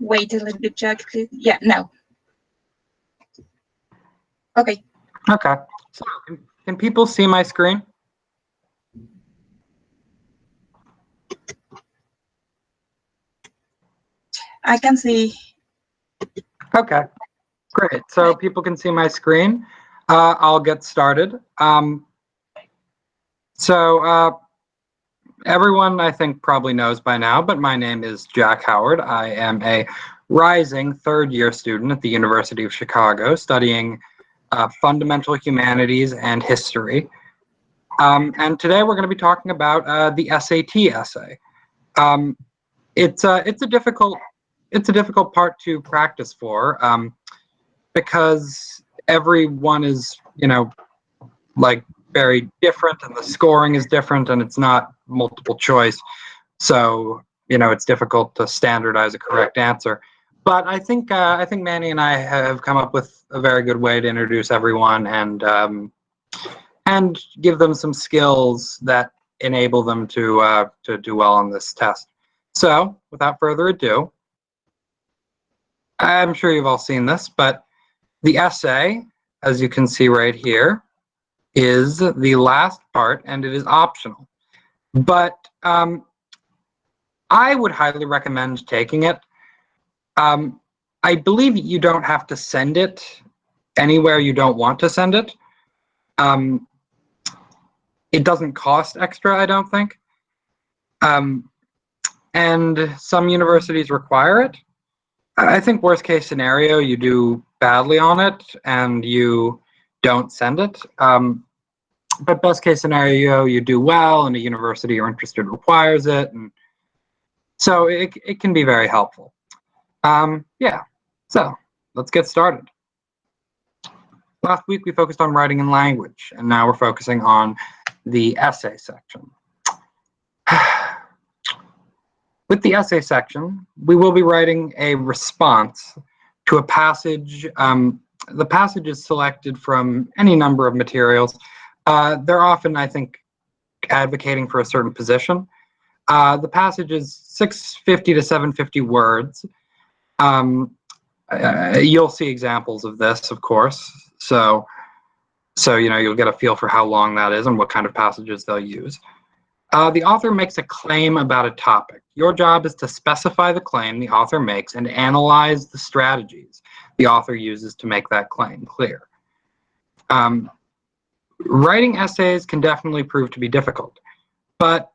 wait a little bit, Jack. Yeah, no. Okay. Okay. So, can people see my screen? I can see. Okay. Great. So people can see my screen. I'll get started. Everyone, I think, probably knows by now, but my name is Jack Howard. I am a rising third-year student at the University of Chicago studying fundamental humanities and history. And today we're going to be talking about the SAT essay. It's a difficult part to practice for because everyone is, like very different, and the scoring is different, and it's not multiple choice. So, it's difficult to standardize a correct answer. But I think Manny and I have come up with a very good way to introduce everyone and give them some skills that enable them to do well on this test. So, without further ado, I'm sure you've all seen this, but the essay, as you can see right here, is the last part, and it is optional. But I would highly recommend taking it. I believe you don't have to send it anywhere you don't want to send it. It doesn't cost extra, I don't think. And some universities require it. I think worst case scenario, you do badly on it and you don't send it. But best case scenario, you do well and a university you're interested requires it. And so it can be very helpful. Yeah, so let's get started. Last week we focused on writing and language, and now we're focusing on the essay section. With the essay section, we will be writing a response to a passage. The passage is selected from any number of materials. They're often, I think, advocating for a certain position. The passage is 650 to 750 words. You'll see examples of this, of course. So you'll get a feel for how long that is and what kind of passages they'll use. The author makes a claim about a topic. Your job is to specify the claim the author makes and analyze the strategies the author uses to make that claim clear. Writing essays can definitely prove to be difficult, but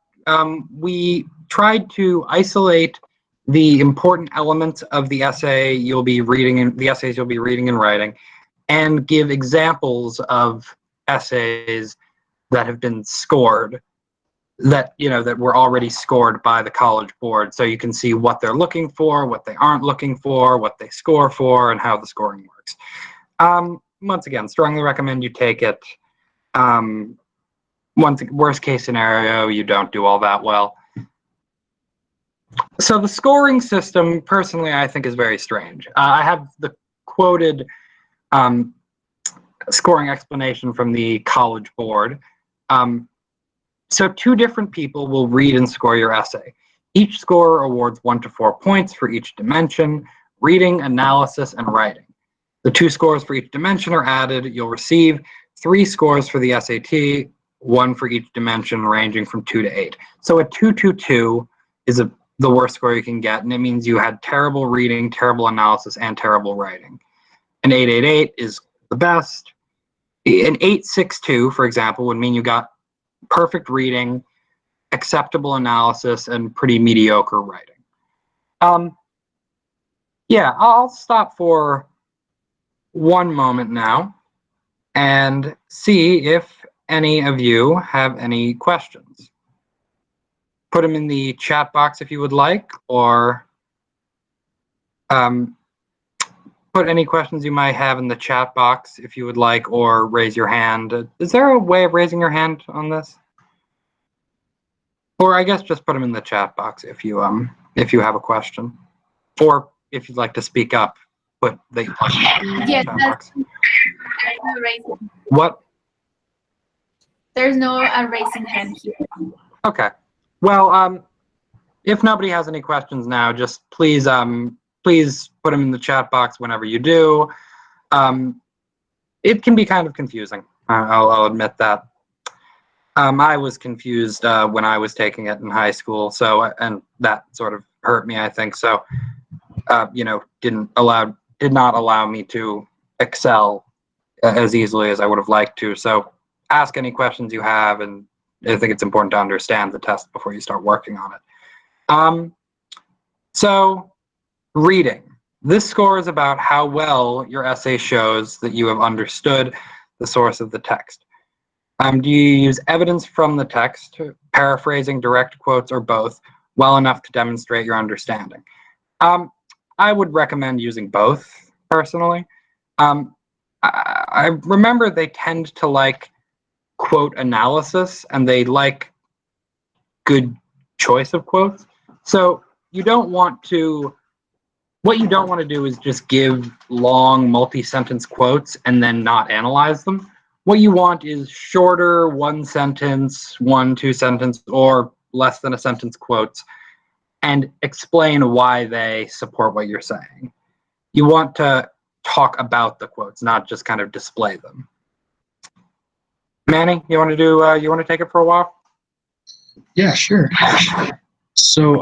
we tried to isolate the important elements of the essay you'll be reading and the essays you'll be reading and writing, and give examples of essays that have been scored, that were already scored by the College Board, so you can see what they're looking for, what they aren't looking for, what they score for, and how the scoring works. Once again, strongly recommend you take it. Worst case scenario, you don't do all that well. So the scoring system, personally, I think is very strange. I have the quoted scoring explanation from the College Board. So two different people will read and score your essay. Each scorer awards 1 to 4 points for each dimension: reading, analysis, and writing. The 2 scores for each dimension are added. You'll receive 3 scores for the SAT, 1 for each dimension, ranging from 2 to 8. So a 222 is the worst score you can get, and it means you had terrible reading, terrible analysis, and terrible writing. An 888 is the best. An 862, for example, would mean you got perfect reading, acceptable analysis, and pretty mediocre writing. Yeah, I'll stop for one moment now and see if any of you have any questions. Put them in the chat box if you would like, or put any questions you might have in the chat box if you would like, or raise your hand. Is there a way of raising your hand on this? Or I guess just put them in the chat box if you have a question, or if you'd like to speak up, put the question in the chat box. There's no raising. What? There's no raising hand here. Okay. Well, if nobody has any questions now, just please please put them in the chat box whenever you do. It can be kind of confusing. I'll admit that. I was confused when I was taking it in high school, and that sort of hurt me, I think. So, did not allow me to excel as easily as I would have liked to. So, ask any questions you have, and I think it's important to understand the test before you start working on it. So, reading. This score is about how well your essay shows that you have understood the source of the text. Do you use evidence from the text, paraphrasing, direct quotes, or both, well enough to demonstrate your understanding? I would recommend using both, personally. I remember they tend to like quote analysis, and they like good choice of quotes. So what you don't want to do is just give long multi-sentence quotes and then not analyze them. What you want is shorter one sentence, 1-2 sentence, or less than a sentence quotes, and explain why they support what you're saying. You want to talk about the quotes, not just kind of display them. Manny, you want to take it for a while? Yeah, sure. So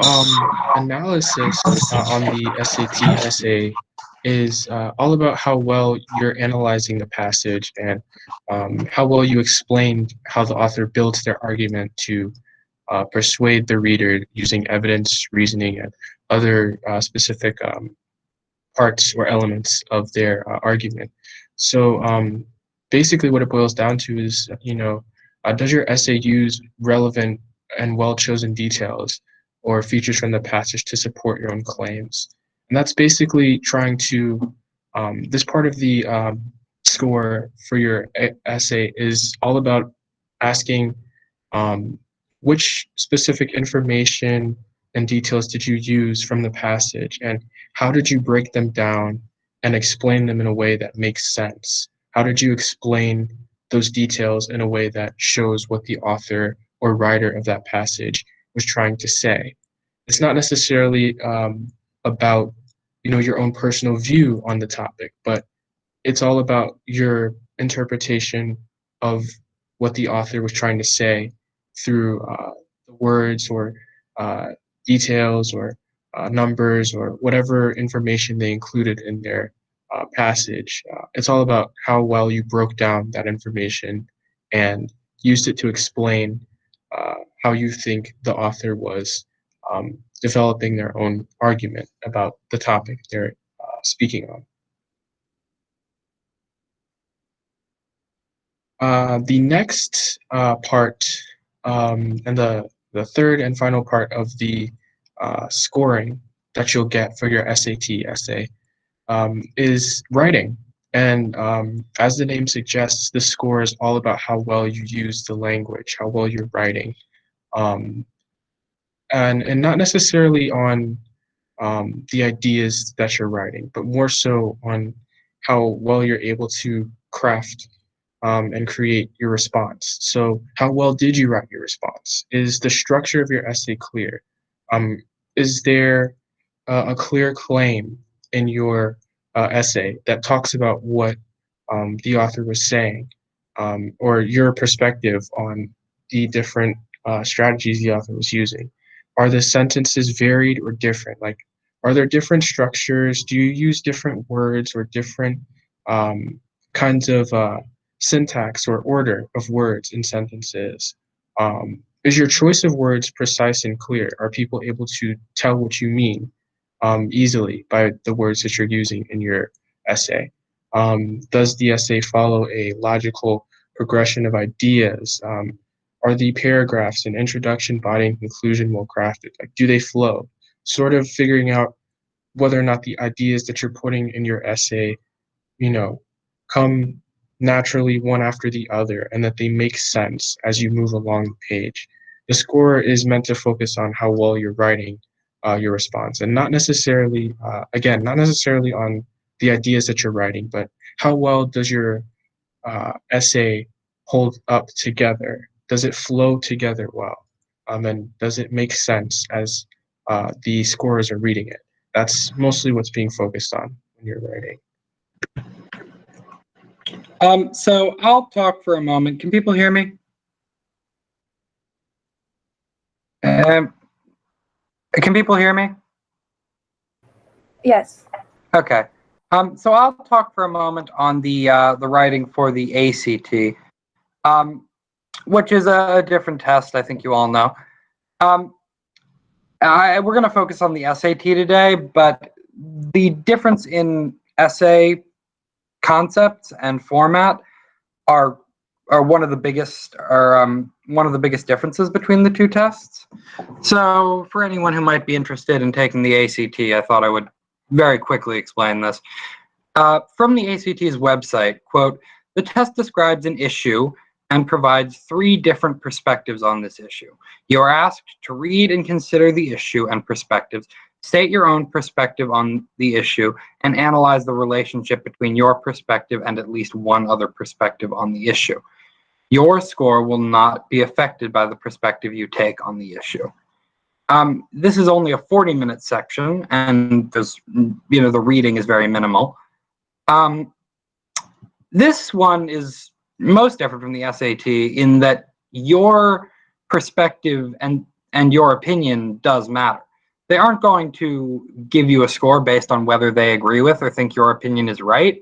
analysis on the SAT essay is all about how well you're analyzing the passage and how well you explained how the author builds their argument to persuade the reader using evidence, reasoning, and other specific parts or elements of their argument. So basically what it boils down to is, does your essay use relevant and well-chosen details or features from the passage to support your own claims? And that's basically trying to, this part of the score for your essay is all about asking which specific information and details did you use from the passage, and how did you break them down and explain them in a way that makes sense? How did you explain those details in a way that shows what the author or writer of that passage was trying to say? It's not necessarily about your own personal view on the topic, but it's all about your interpretation of what the author was trying to say through the words or details or numbers or whatever information they included in their passage. It's all about how well you broke down that information and used it to explain how you think the author was developing their own argument about the topic they're speaking on. The next part and the third and final part of the scoring that you'll get for your SAT essay is writing. And as the name suggests, the score is all about how well you use the language, how well you're writing. And not necessarily on the ideas that you're writing, but more so on how well you're able to craft and create your response. So how well did you write your response? Is the structure of your essay clear? Is there a clear claim in your essay that talks about what the author was saying, or your perspective on the different strategies the author was using? Are the sentences varied or different? Like, are there different structures? Do you use different words or different kinds of syntax or order of words in sentences? Is your choice of words precise and clear? Are people able to tell what you mean easily by the words that you're using in your essay? Does the essay follow a logical progression of ideas? Are the paragraphs in introduction, body, and conclusion well crafted? Like, do they flow? Sort of figuring out whether or not the ideas that you're putting in your essay, come naturally one after the other, and that they make sense as you move along the page. The score is meant to focus on how well you're writing your response, and not necessarily, not necessarily on the ideas that you're writing, but how well does your essay hold up together? Does it flow together well? And does it make sense as the scorers are reading it? That's mostly what's being focused on when you're writing. So I'll talk for a moment. Can people hear me? Can people hear me? Yes. Okay. So I'll talk for a moment on the writing for the ACT, which is a different test. I think you all know. We're going to focus on the SAT today, but the difference in essay concepts and format are one of the biggest differences between the two tests. So for anyone who might be interested in taking the ACT, I thought I would very quickly explain this. From the ACT's website, quote, "The test describes an issue and provides 3 different perspectives on this issue. You are asked to read and consider the issue and perspectives, state your own perspective on the issue, and analyze the relationship between your perspective and at least one other perspective on the issue. Your score will not be affected by the perspective you take on the issue." This is only a 40-minute section, and there's, the reading is very minimal. This one is most different from the SAT in that your perspective and your opinion does matter. They aren't going to give you a score based on whether they agree with or think your opinion is right,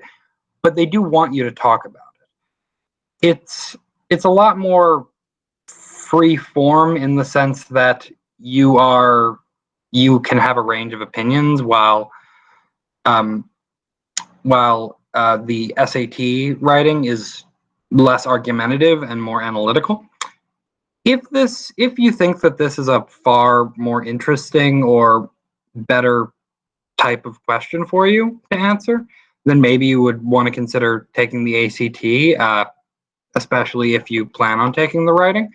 but they do want you to talk about it. It's a lot more free form in the sense that you can have a range of opinions while the SAT writing is less argumentative and more analytical. If you think that this is a far more interesting or better type of question for you to answer, then maybe you would want to consider taking the ACT, especially if you plan on taking the writing.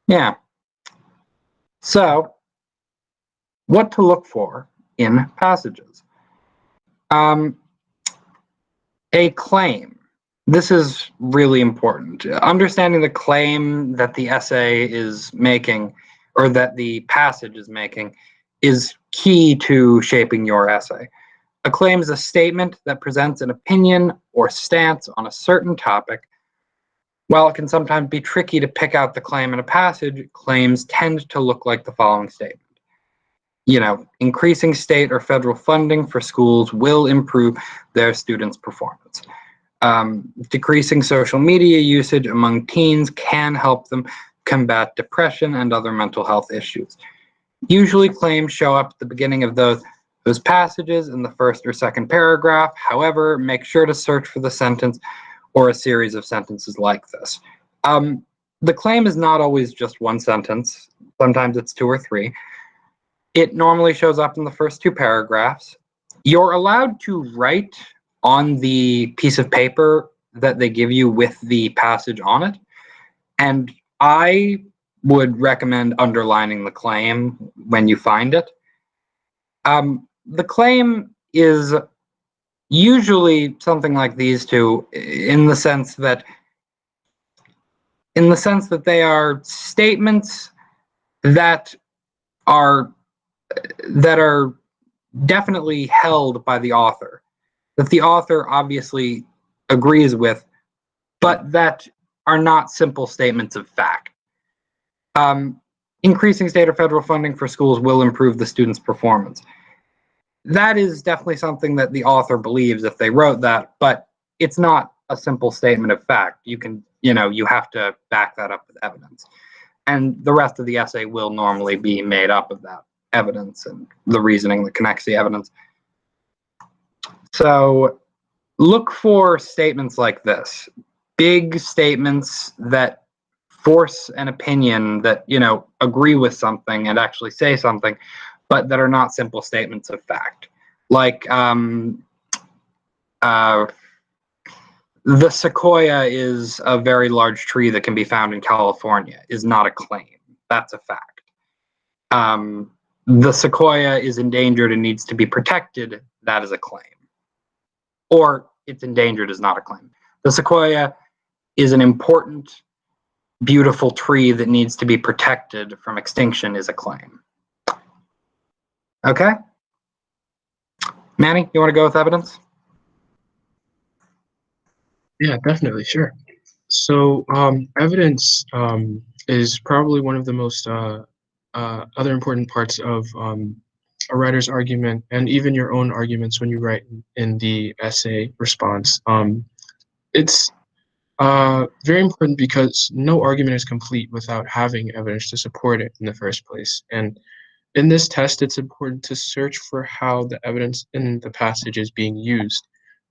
Yeah. So, what to look for in passages? A claim. This is really important. Understanding the claim that the essay is making, or that the passage is making, is key to shaping your essay. A claim is a statement that presents an opinion or stance on a certain topic. While it can sometimes be tricky to pick out the claim in a passage, claims tend to look like the following statement. Increasing state or federal funding for schools will improve their students' performance. Decreasing social media usage among teens can help them combat depression and other mental health issues. Usually claims show up at the beginning of those passages in the first or second paragraph. However, make sure to search for the sentence or a series of sentences like this. The claim is not always just one sentence. Sometimes it's 2 or 3. It normally shows up in the first 2 paragraphs. You're allowed to write on the piece of paper that they give you with the passage on it. And I would recommend underlining the claim when you find it. The claim is usually something like these two, in the sense that they are statements that are definitely held by the author, that the author obviously agrees with, but that are not simple statements of fact. Increasing state or federal funding for schools will improve the students' performance. That is definitely something that the author believes if they wrote that, but it's not a simple statement of fact. You have to back that up with evidence. And the rest of the essay will normally be made up of that evidence and the reasoning that connects the evidence. So look for statements like this, big statements that force an opinion, that, agree with something and actually say something, but that are not simple statements of fact. Like, the sequoia is a very large tree that can be found in California, is not a claim. That's a fact. The sequoia is endangered and needs to be protected. That is a claim. Or it's endangered is not a claim. The sequoia is an important, beautiful tree that needs to be protected from extinction is a claim. Okay. Manny, you want to go with evidence? Yeah, definitely, sure. So evidence is probably one of the most other important parts of a writer's argument, and even your own arguments when you write in the essay response. It's very important because no argument is complete without having evidence to support it in the first place. And in this test, it's important to search for how the evidence in the passage is being used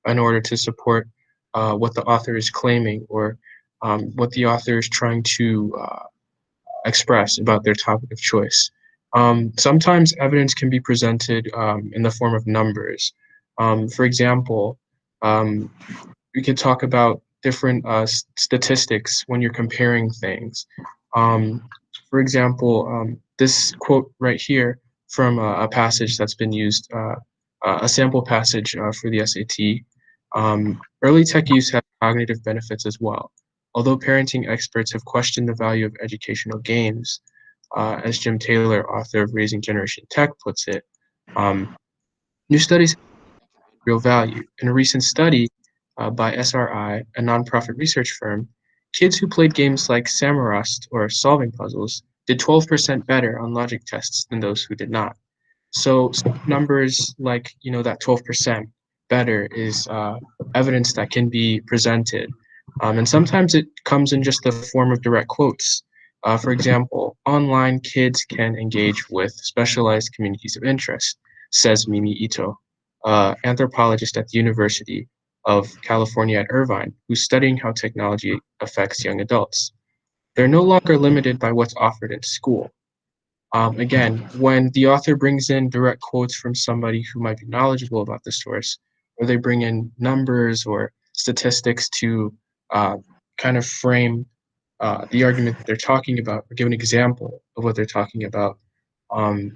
in order to support what the author is claiming, or what the author is trying to express about their topic of choice. Sometimes evidence can be presented in the form of numbers. For example, um, we could talk about different statistics when you're comparing things. Um, for example, this quote right here from a passage that's been used, a sample passage for the SAT. Early tech use has cognitive benefits as well. Although parenting experts have questioned the value of educational games, as Jim Taylor, author of Raising Generation Tech, puts it, new studies have real value. In a recent study by SRI, a nonprofit research firm, kids who played games like Samorust or solving puzzles did 12% better on logic tests than those who did not. So numbers like, that 12% better is evidence that can be presented. And sometimes it comes in just the form of direct quotes. For example, online kids can engage with specialized communities of interest, says Mimi Ito, anthropologist at the University of California at Irvine, who's studying how technology affects young adults. They're no longer limited by what's offered in school. Again, when the author brings in direct quotes from somebody who might be knowledgeable about the source, or they bring in numbers or statistics to uh, kind of frame the argument that they're talking about, or give an example of what they're talking about, um,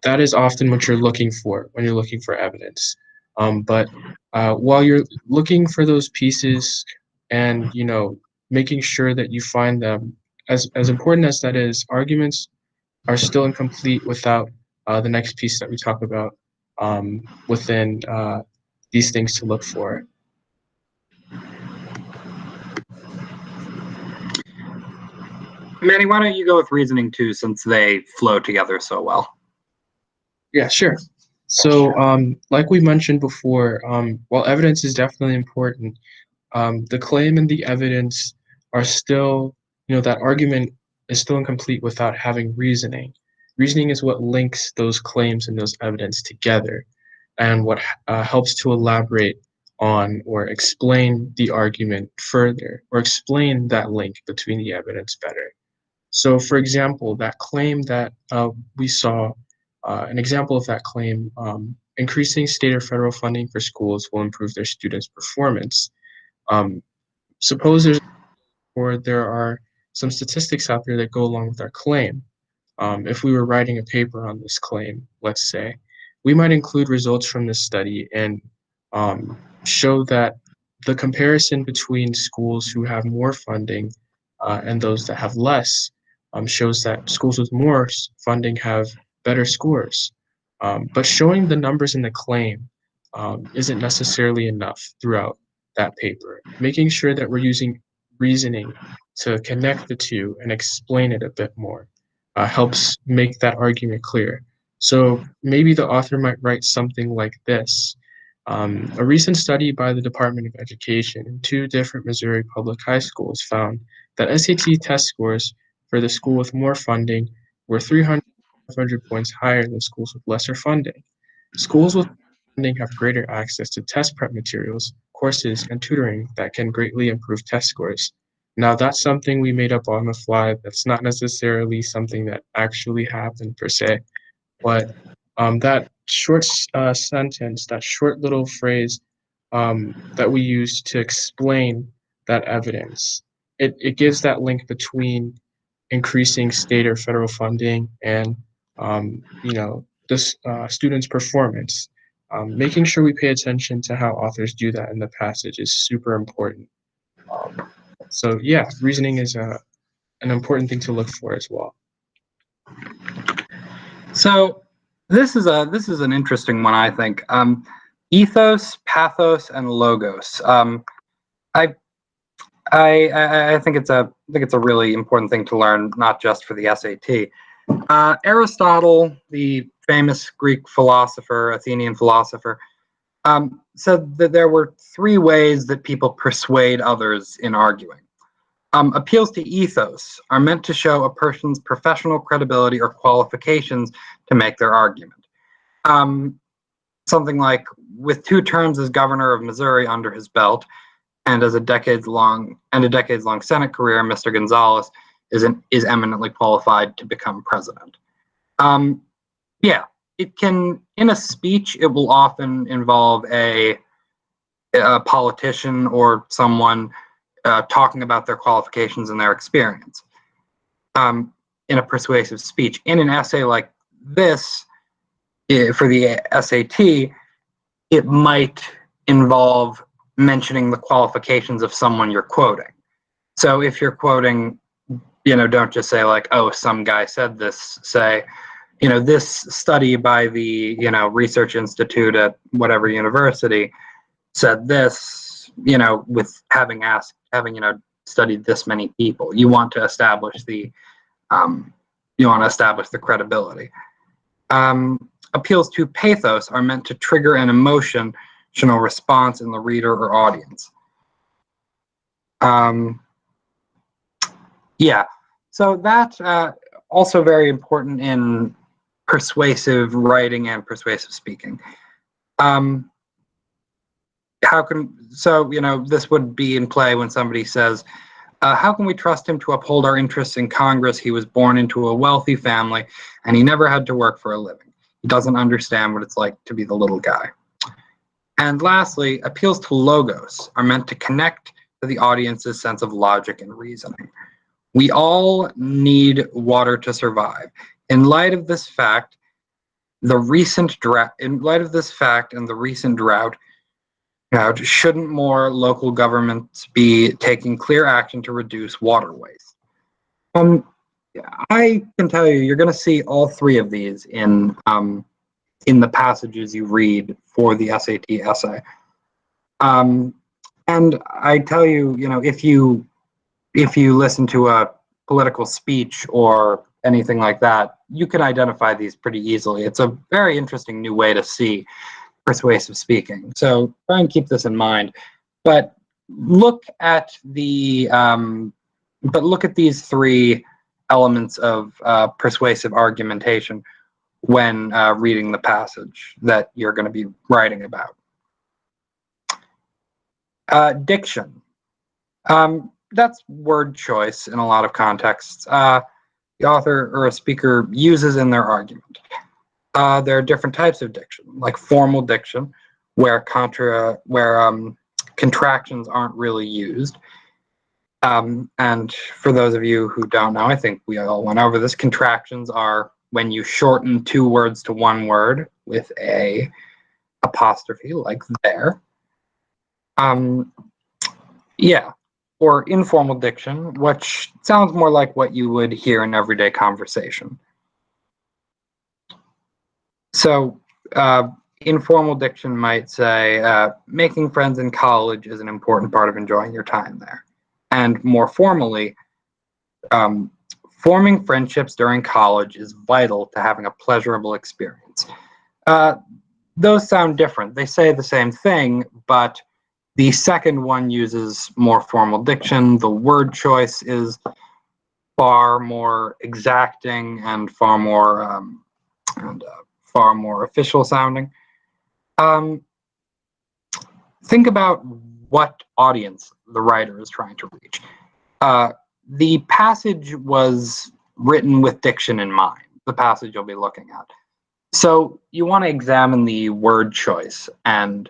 that is often what you're looking for when you're looking for evidence. But while you're looking for those pieces and making sure that you find them, as important as that is, arguments are still incomplete without the next piece that we talk about within these things to look for. Manny, why don't you go with reasoning too, since they flow together so well? Yeah, sure. So, like we mentioned before, while evidence is definitely important, the claim and the evidence are still, that argument is still incomplete without having reasoning. Reasoning is what links those claims and those evidence together, and what helps to elaborate on or explain the argument further, or explain that link between the evidence better. So, for example, that claim that we saw, an example of that claim, increasing state or federal funding for schools will improve their students' performance. Um, Suppose there are some statistics out there that go along with our claim. If we were writing a paper on this claim, let's say, we might include results from this study and show that the comparison between schools who have more funding and those that have less shows that schools with more funding have better scores. But showing the numbers in the claim isn't necessarily enough throughout that paper. Making sure that we're using reasoning to connect the two and explain it a bit more helps make that argument clear. So maybe the author might write something like this. A recent study by the Department of Education in two different Missouri public high schools found that SAT test scores for the school with more funding were 300 500 points higher than schools with lesser funding. Schools with funding have greater access to test prep materials, courses, and tutoring that can greatly improve test scores. Now, that's something we made up on the fly. That's not necessarily something that actually happened per se, but that short sentence, that short little phrase that we use to explain that evidence, it gives that link between increasing state or federal funding and this student's performance. Making sure we pay attention to how authors do that in the passage is super important. So yeah, reasoning is an important thing to look for as well. So This is an interesting one, I think. Ethos, pathos, and logos. I think it's a really important thing to learn, not just for the SAT. Aristotle, the famous Greek philosopher, Athenian philosopher, said that there were three ways that people persuade others in arguing. Appeals to ethos are meant to show a person's professional credibility or qualifications to make their argument. Something like, with 2 terms as governor of Missouri under his belt, and as a decades-long Senate career, Mr. Gonzalez is eminently qualified to become president. Yeah, it can, in a speech, it will often involve a politician or someone talking about their qualifications and their experience in a persuasive speech. In an essay like this, for the SAT, it might involve mentioning the qualifications of someone you're quoting. So if you're quoting, don't just say like, oh, some guy said this. Say, this study by the, research institute at whatever university said this, with having studied this many people. You want to establish the credibility. Appeals to pathos are meant to trigger an emotional response in the reader or audience. Yeah, so that also very important in persuasive writing and persuasive speaking. This would be in play when somebody says, how can we trust him to uphold our interests in Congress? He was born into a wealthy family and he never had to work for a living. He doesn't understand what it's like to be the little guy. And lastly, appeals to logos are meant to connect to the audience's sense of logic and reasoning. We all need water to survive. In light of this fact, and the recent drought, shouldn't more local governments be taking clear action to reduce water waste? I can tell you, you're going to see all 3 of these in the passages you read for the SAT essay. And I tell you, if you listen to a political speech or anything like that, you can identify these pretty easily. It's a very interesting new way to see persuasive speaking. So try and keep this in mind. But look at these 3 elements of persuasive argumentation when reading the passage that you're going to be writing about. Diction. That's word choice in a lot of contexts. The author or a speaker uses in their argument. There are different types of diction, like formal diction, where contractions aren't really used. And for those of you who don't know, I think we all went over this. Contractions are when you shorten 2 words to 1 word with a apostrophe, like there. Yeah, or informal diction, which sounds more like what you would hear in everyday conversation. So informal diction might say, making friends in college is an important part of enjoying your time there. And more formally, forming friendships during college is vital to having a pleasurable experience. Those sound different. They say the same thing, but the second one uses more formal diction. The word choice is far more exacting and far more official sounding. Think about what audience the writer is trying to reach. The passage was written with diction in mind, the passage you'll be looking at. So you want to examine the word choice and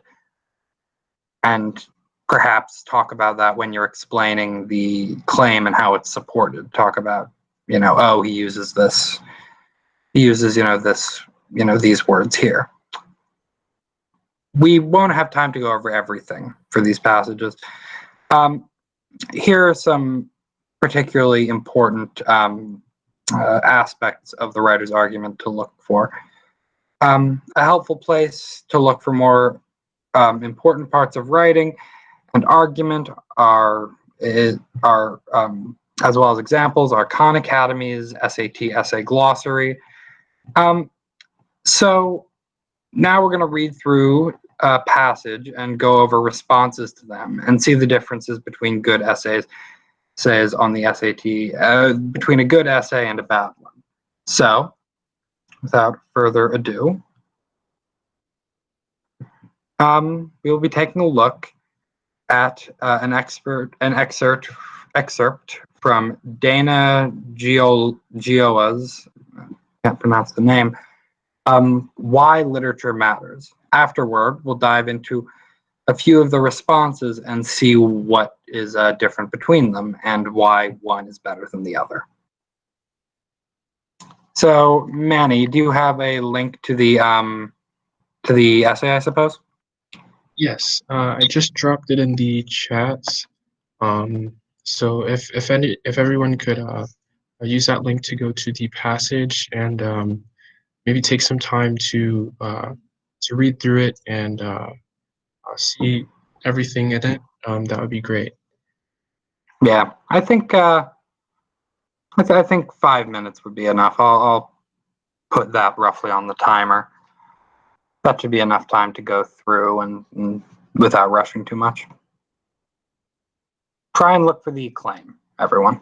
perhaps talk about that when you're explaining the claim and how it's supported. Talk about, oh, he uses this. He uses, these words here. We won't have time to go over everything for these passages. Here are some particularly important aspects of the writer's argument to look for. A helpful place to look for more important parts of writing and argument are as well as examples, are Khan Academy's SAT Essay Glossary. So now we're going to read through a passage and go over responses to them and see the differences between good essays on the SAT, between a good essay and a bad one. So, without further ado, we will be taking a look at an excerpt from Dana Gioa's, can't pronounce the name, Why Literature Matters. Afterward, we'll dive into a few of the responses and see what is different between them and why one is better than the other. So, Manny, do you have a link to the essay, I suppose? Yes, I just dropped it in the chats. So if everyone could use that link to go to the passage and maybe take some time to read through it and see everything in it, that would be great. Yeah, I think I think 5 minutes would be enough. I'll put that roughly on the timer. That should be enough time to go through and without rushing too much. Try and look for the claim, everyone.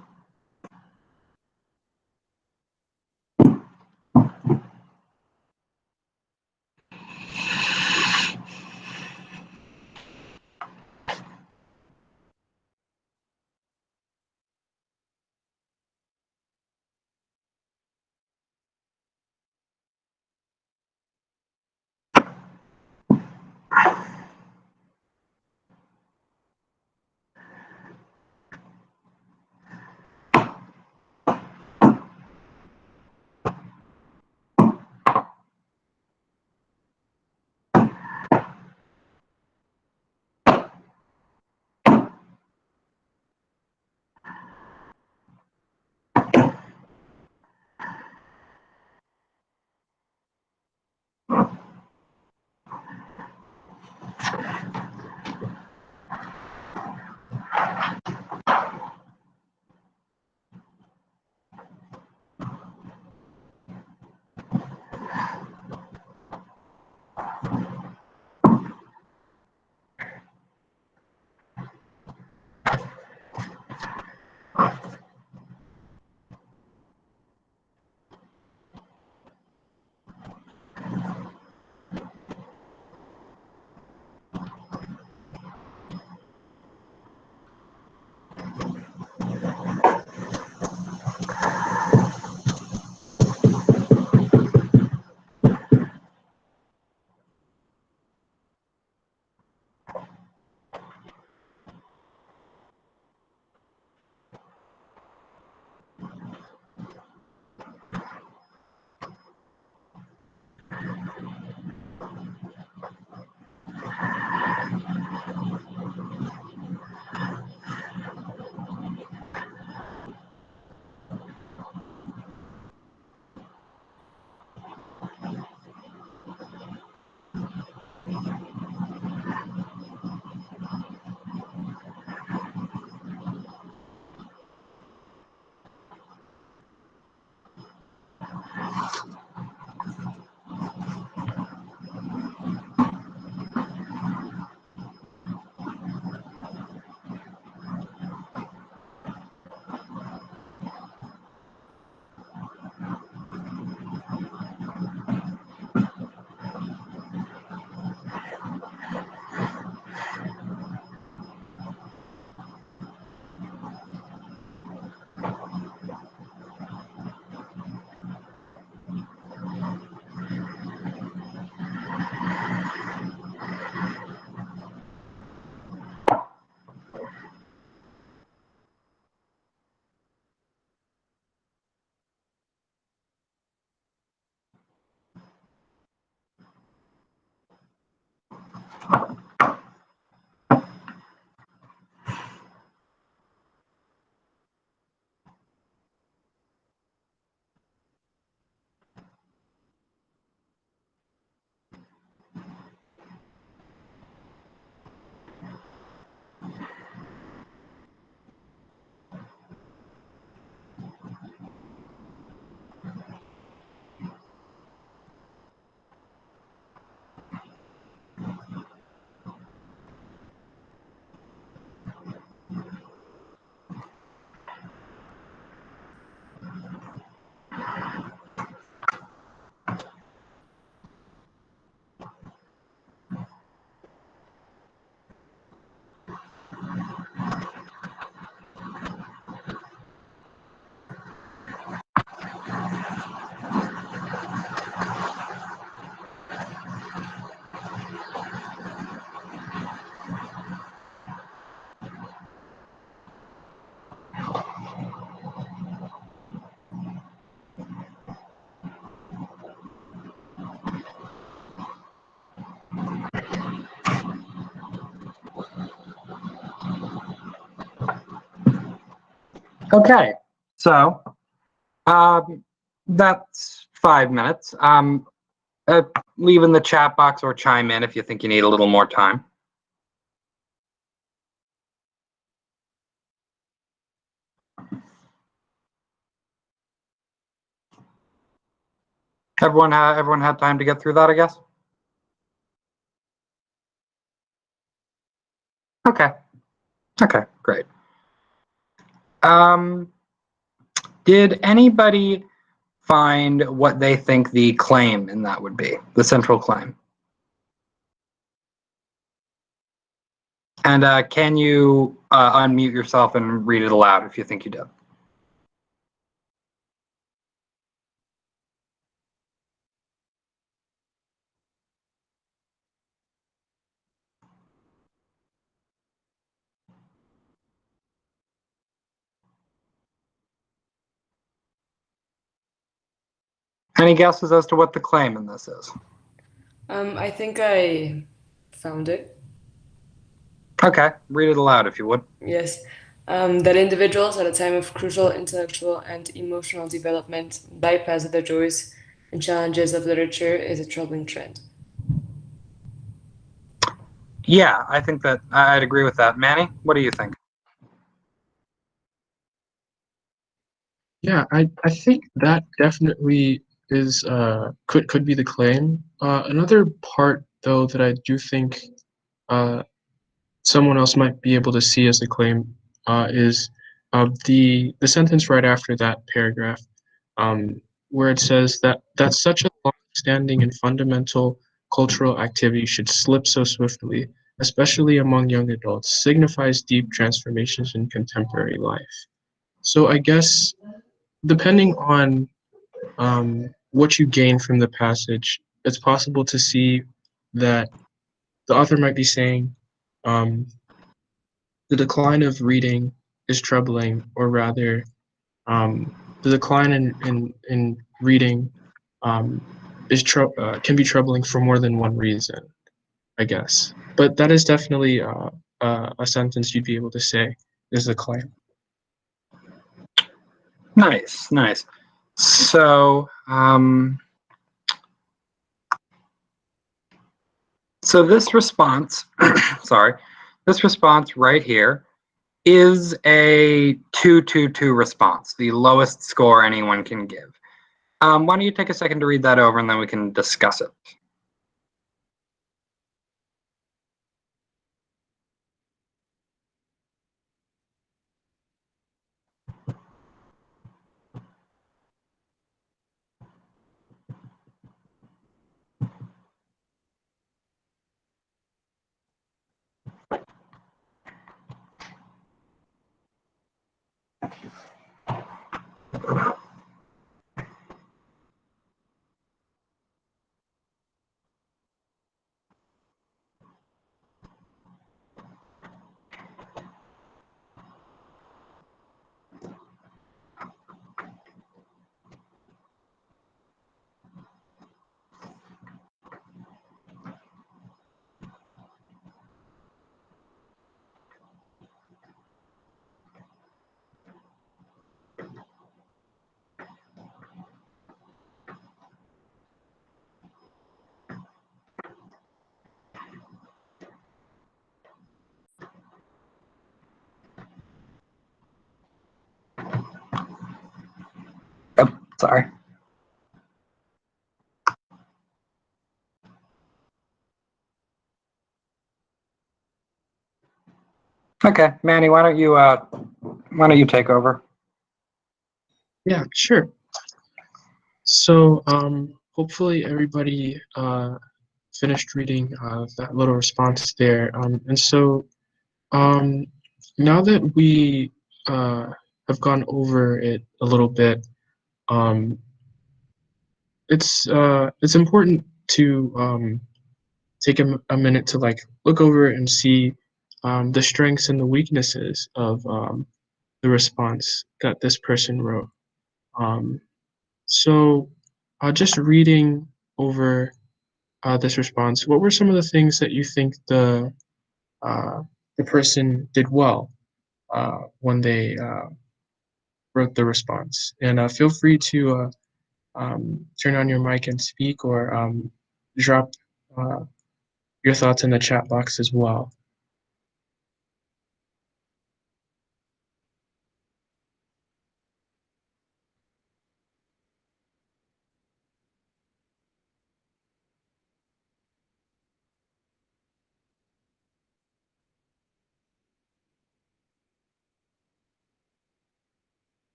Okay, so that's 5 minutes. Leave in the chat box or chime in if you think you need a little more time. Everyone had time to get through that, I guess? Okay. Okay, great. Did anybody find what they think the claim in that would be, the central claim? And can you unmute yourself and read it aloud if you think you did? Any guesses as to what the claim in this is? I think I found it. Okay, read it aloud if you would. Yes. That individuals at a time of crucial intellectual and emotional development bypass the joys and challenges of literature is a troubling trend. Yeah, I think that I'd agree with that. Manny, what do you think? Yeah, I think that definitely is could be the claim. Another part though that I do think uh, someone else might be able to see as a claim is the sentence right after that paragraph, where it says that such a long-standing and fundamental cultural activity should slip so swiftly, especially among young adults, signifies deep transformations in contemporary life. So I guess depending on what you gain from the passage, it's possible to see that the author might be saying um, the decline of reading is troubling, or rather, the decline in reading um, can be troubling for more than one reason, I guess. But that is definitely a sentence you'd be able to say is a claim. Nice, nice. So, so this response, sorry, this response right here is a 2-2-2 response, the lowest score anyone can give. Why don't you take a second to read that over and then we can discuss it. Oh, sorry. Okay, Manny, why don't you take over? Yeah, sure. So hopefully everybody finished reading that little response there. And so um, now that we have gone over it a little bit, um, it's important to take a minute to like look over it and see the strengths and the weaknesses of the response that this person wrote. Um, so just reading over this response, what were some of the things that you think uh, the person did well when they wrote the response. And feel free to turn on your mic and speak, or drop your thoughts in the chat box as well.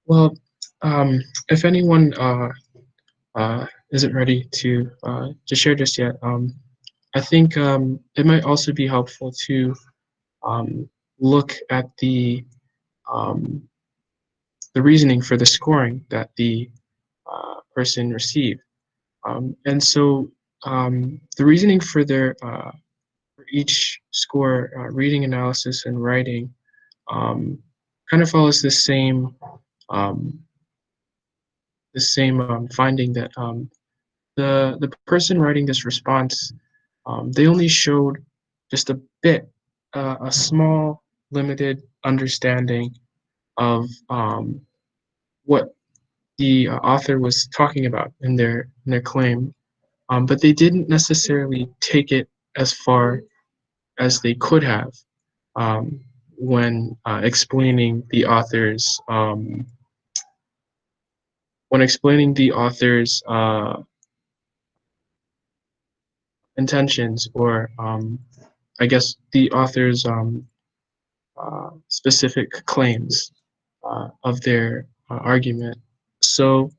Well, if anyone isn't ready to share just yet, I think it might also be helpful to um, look at um, the reasoning for the scoring that the person received. And so the reasoning for for each score, reading, analysis, and writing, um, kind of follows um, the same finding that the person writing this response, they only showed just a bit, a small, limited understanding of what the author was talking about in their claim, but they didn't necessarily take it as far as they could have um, when explaining the author's intentions, or I guess the author's specific claims of their argument. So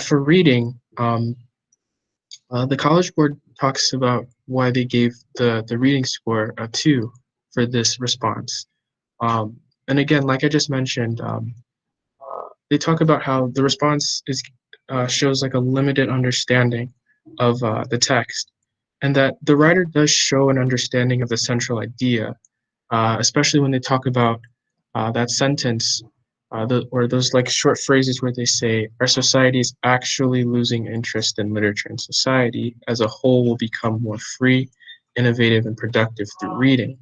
for reading, the College Board talks about why they gave the reading score a 2 for this response. And again, like I just mentioned, they talk about how the response shows like a limited understanding of the text, and that the writer does show an understanding of the central idea, especially when they talk about that sentence, or those like short phrases where they say, "Our society is actually losing interest in literature, and society as a whole will become more free, innovative, and productive through reading."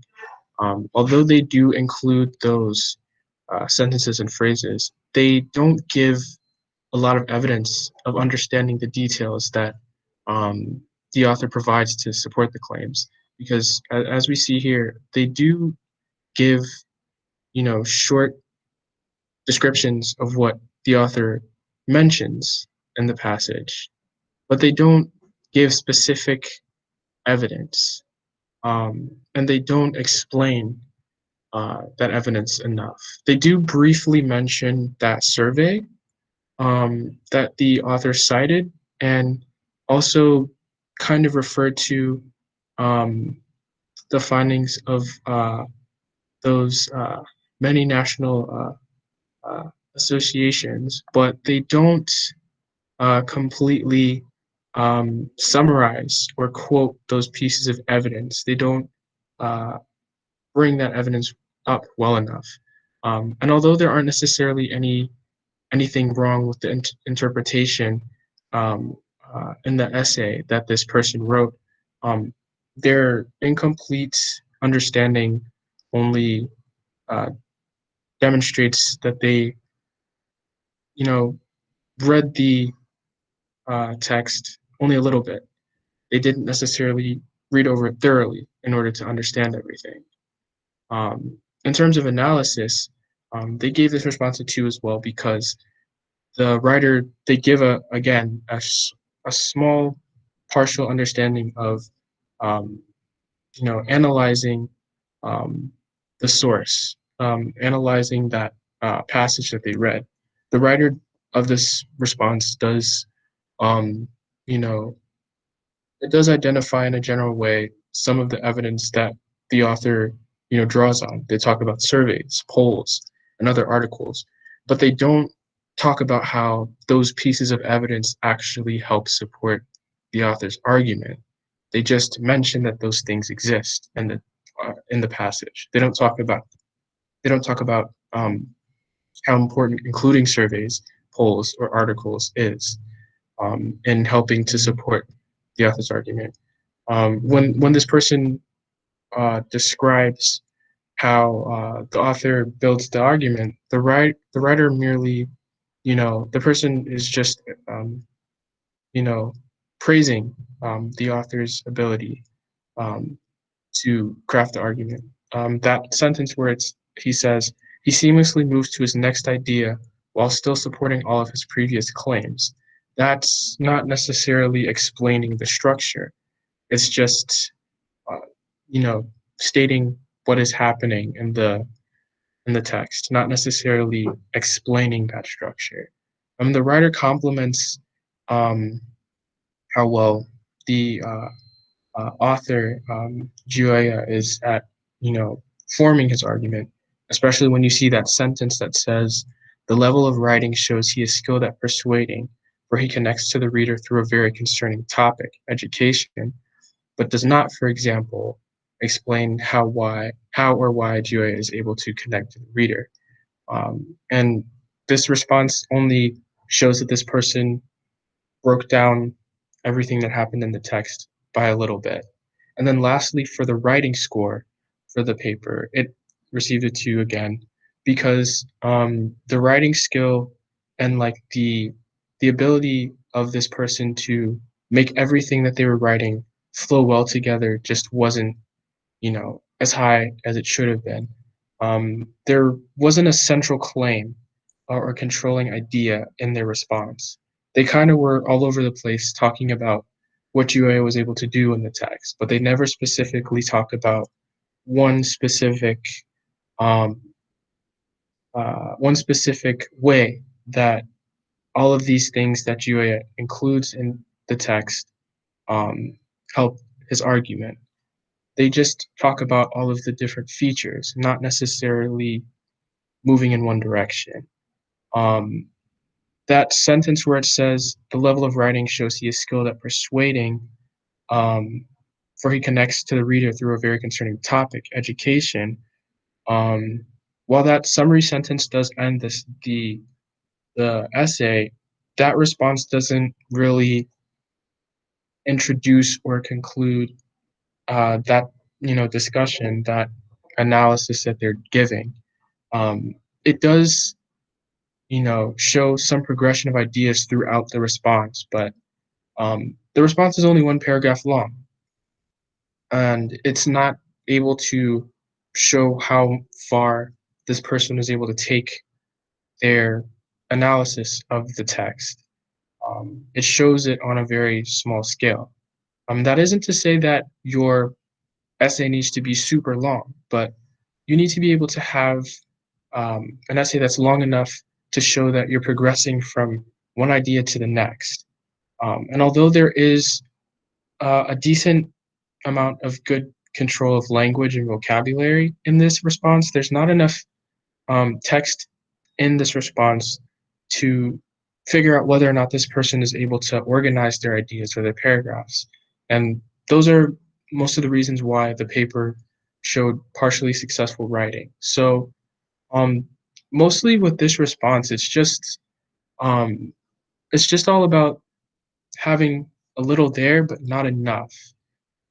Although they do include those sentences and phrases, they don't give a lot of evidence of understanding the details that um, the author provides to support the claims. Because as we see here, they do give, short descriptions of what the author mentions in the passage, but they don't give specific evidence, and they don't explain that evidence enough. They do briefly mention that survey that the author cited, and also kind of referred to um, the findings of those many national associations, but they don't completely summarize or quote those pieces of evidence. They don't uh, bring that evidence up well enough. And although there aren't necessarily anything wrong with the interpretation um, in the essay that this person wrote, their incomplete understanding only uh, demonstrates that they, you know, read the text only a little bit. They didn't necessarily read over it thoroughly in order to understand everything. In terms of analysis, they gave this response a 2 as well, because the writer, they give a small partial understanding of um, analyzing um, the source, analyzing that passage that they read. The writer of this response does um, you know it does identify in a general way some of the evidence that the author draws on. They talk about surveys, polls, and other articles, but they don't talk about how those pieces of evidence actually help support the author's argument. They just mention that those things exist in the passage. They don't talk about they don't talk about how important including surveys, polls, or articles is in helping to support the author's argument. When this person describes how the author builds the argument, the writer merely, the person is just, you know, praising the author's ability um, to craft the argument. That sentence where he says, he seamlessly moves to his next idea while still supporting all of his previous claims. That's not necessarily explaining the structure. It's just, uh, you know, stating what is happening in the text, not necessarily explaining that structure. The writer compliments um, how well the author Gioia is at, you know, forming his argument, especially when you see that sentence that says, "The level of writing shows he is skilled at persuading, for he connects to the reader through a very concerning topic, education, but does not, for example, explain how or why Gioia is able to connect to the reader." And this response only shows that this person broke down everything that happened in the text by a little bit. And then lastly, for the writing score for the paper, it received a 2 again because the writing skill and like the ability of this person to make everything that they were writing flow well together just wasn't, as high as it should have been. There wasn't a central claim or controlling idea in their response. They kind of were all over the place talking about what UA was able to do in the text, but they never specifically talk about one specific um, one specific way that all of these things that UA includes in the text um, help his argument. They just talk about all of the different features, not necessarily moving in one direction. Um, that sentence where it says the level of writing shows he is skilled at persuading, um, for he connects to the reader through a very concerning topic, education. Um, while that summary sentence does end the essay, that response doesn't really introduce or conclude that discussion, that analysis that they're giving. It does show some progression of ideas throughout the response, but the response is only one paragraph long, and it's not able to show how far this person was able to take their analysis of the text. It shows it on a very small scale. That isn't to say that your essay needs to be super long, but you need to be able to have an essay that's long enough to show that you're progressing from one idea to the next. And although there is a decent amount of good control of language and vocabulary in this response, there's not enough text in this response to figure out whether or not this person is able to organize their ideas or their paragraphs. And those are most of the reasons why the paper showed partially successful writing. So mostly with this response, um, it's just all about having a little there, but not enough.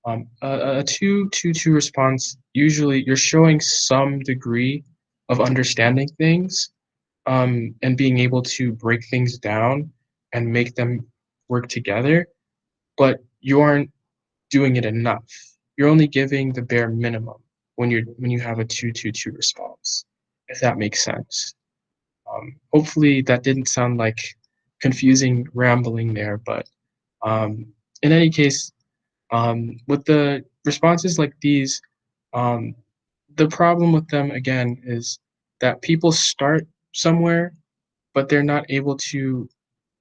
A 2-2-2 response, usually you're showing some degree of understanding things and being able to break things down and make them work together, but you aren't doing it enough. You're only giving the bare minimum when you have a 2-2-2 response, if that makes sense. Hopefully that didn't sound like confusing rambling there, but in any case, with the responses like these, um, the problem with them again is that people start somewhere, but they're not able to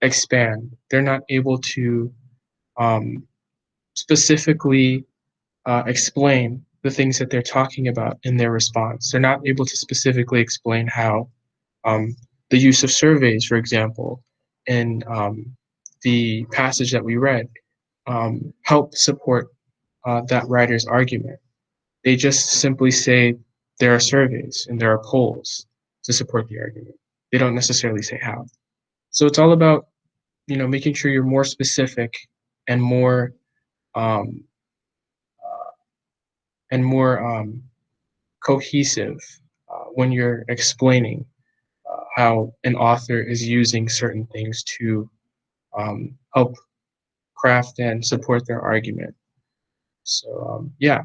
expand. They're not able to um, specifically explain the things that they're talking about in their response. They're not able to specifically explain how um, the use of surveys, for example, in the passage that we read, help support that writer's argument. They just simply say there are surveys and there are polls to support the argument. They don't necessarily say how. So it's all about, making sure you're more specific and um, more cohesive when you're explaining how an author is using certain things to help craft and support their argument. So yeah,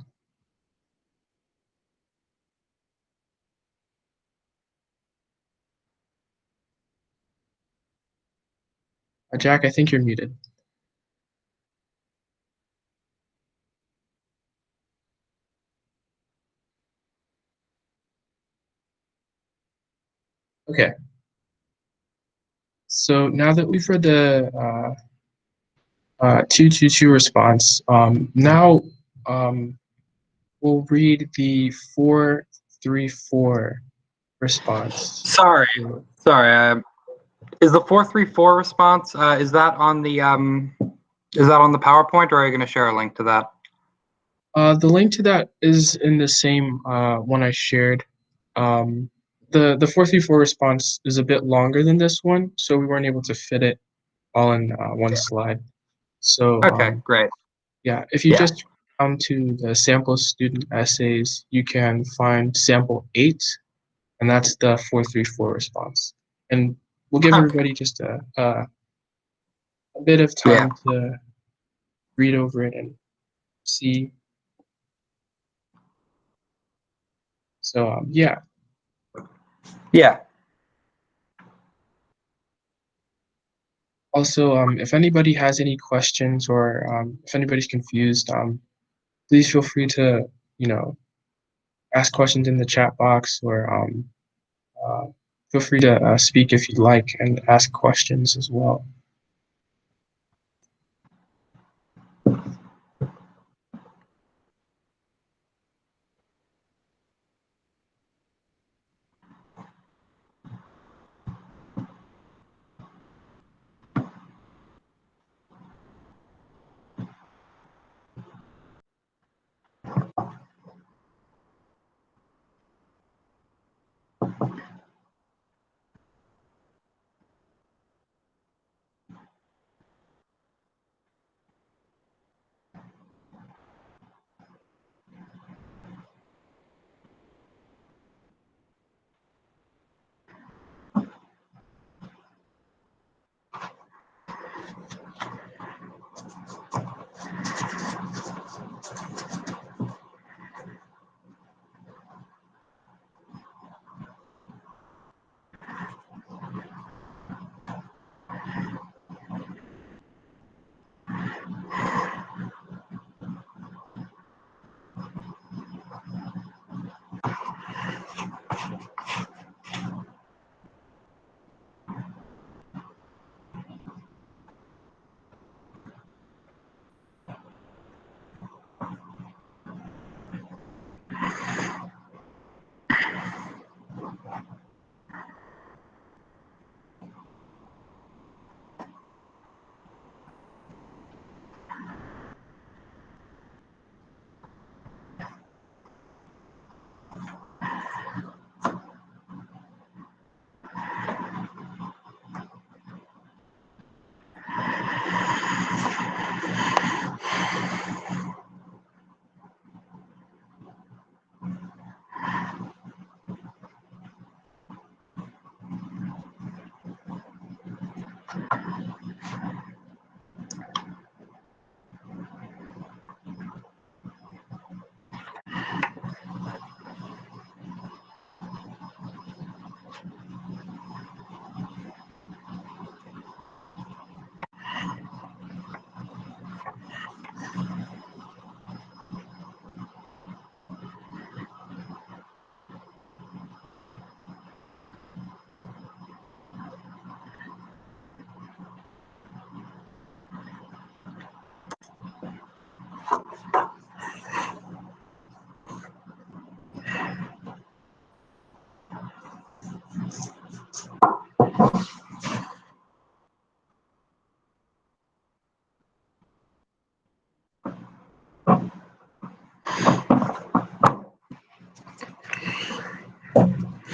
Jack, I think you're muted. Okay. So now that we've read the 222 response, now we'll read the 434 response. Sorry. Is the 434 response, is that on the PowerPoint, or are you going to share a link to that? The link to that is in the same one I shared. The 434 response is a bit longer than this one, so we weren't able to fit it all in one slide. So Okay, great. yeah, if you Yeah. just come to the sample student essays, you can find sample 8, and that's the 434 response. And we'll give everybody just a bit of time to read over it and see. So yeah. Yeah. Also, if anybody has any questions or if anybody's confused, please feel free to, ask questions in the chat box, or uh, feel free to speak if you'd like and ask questions as well.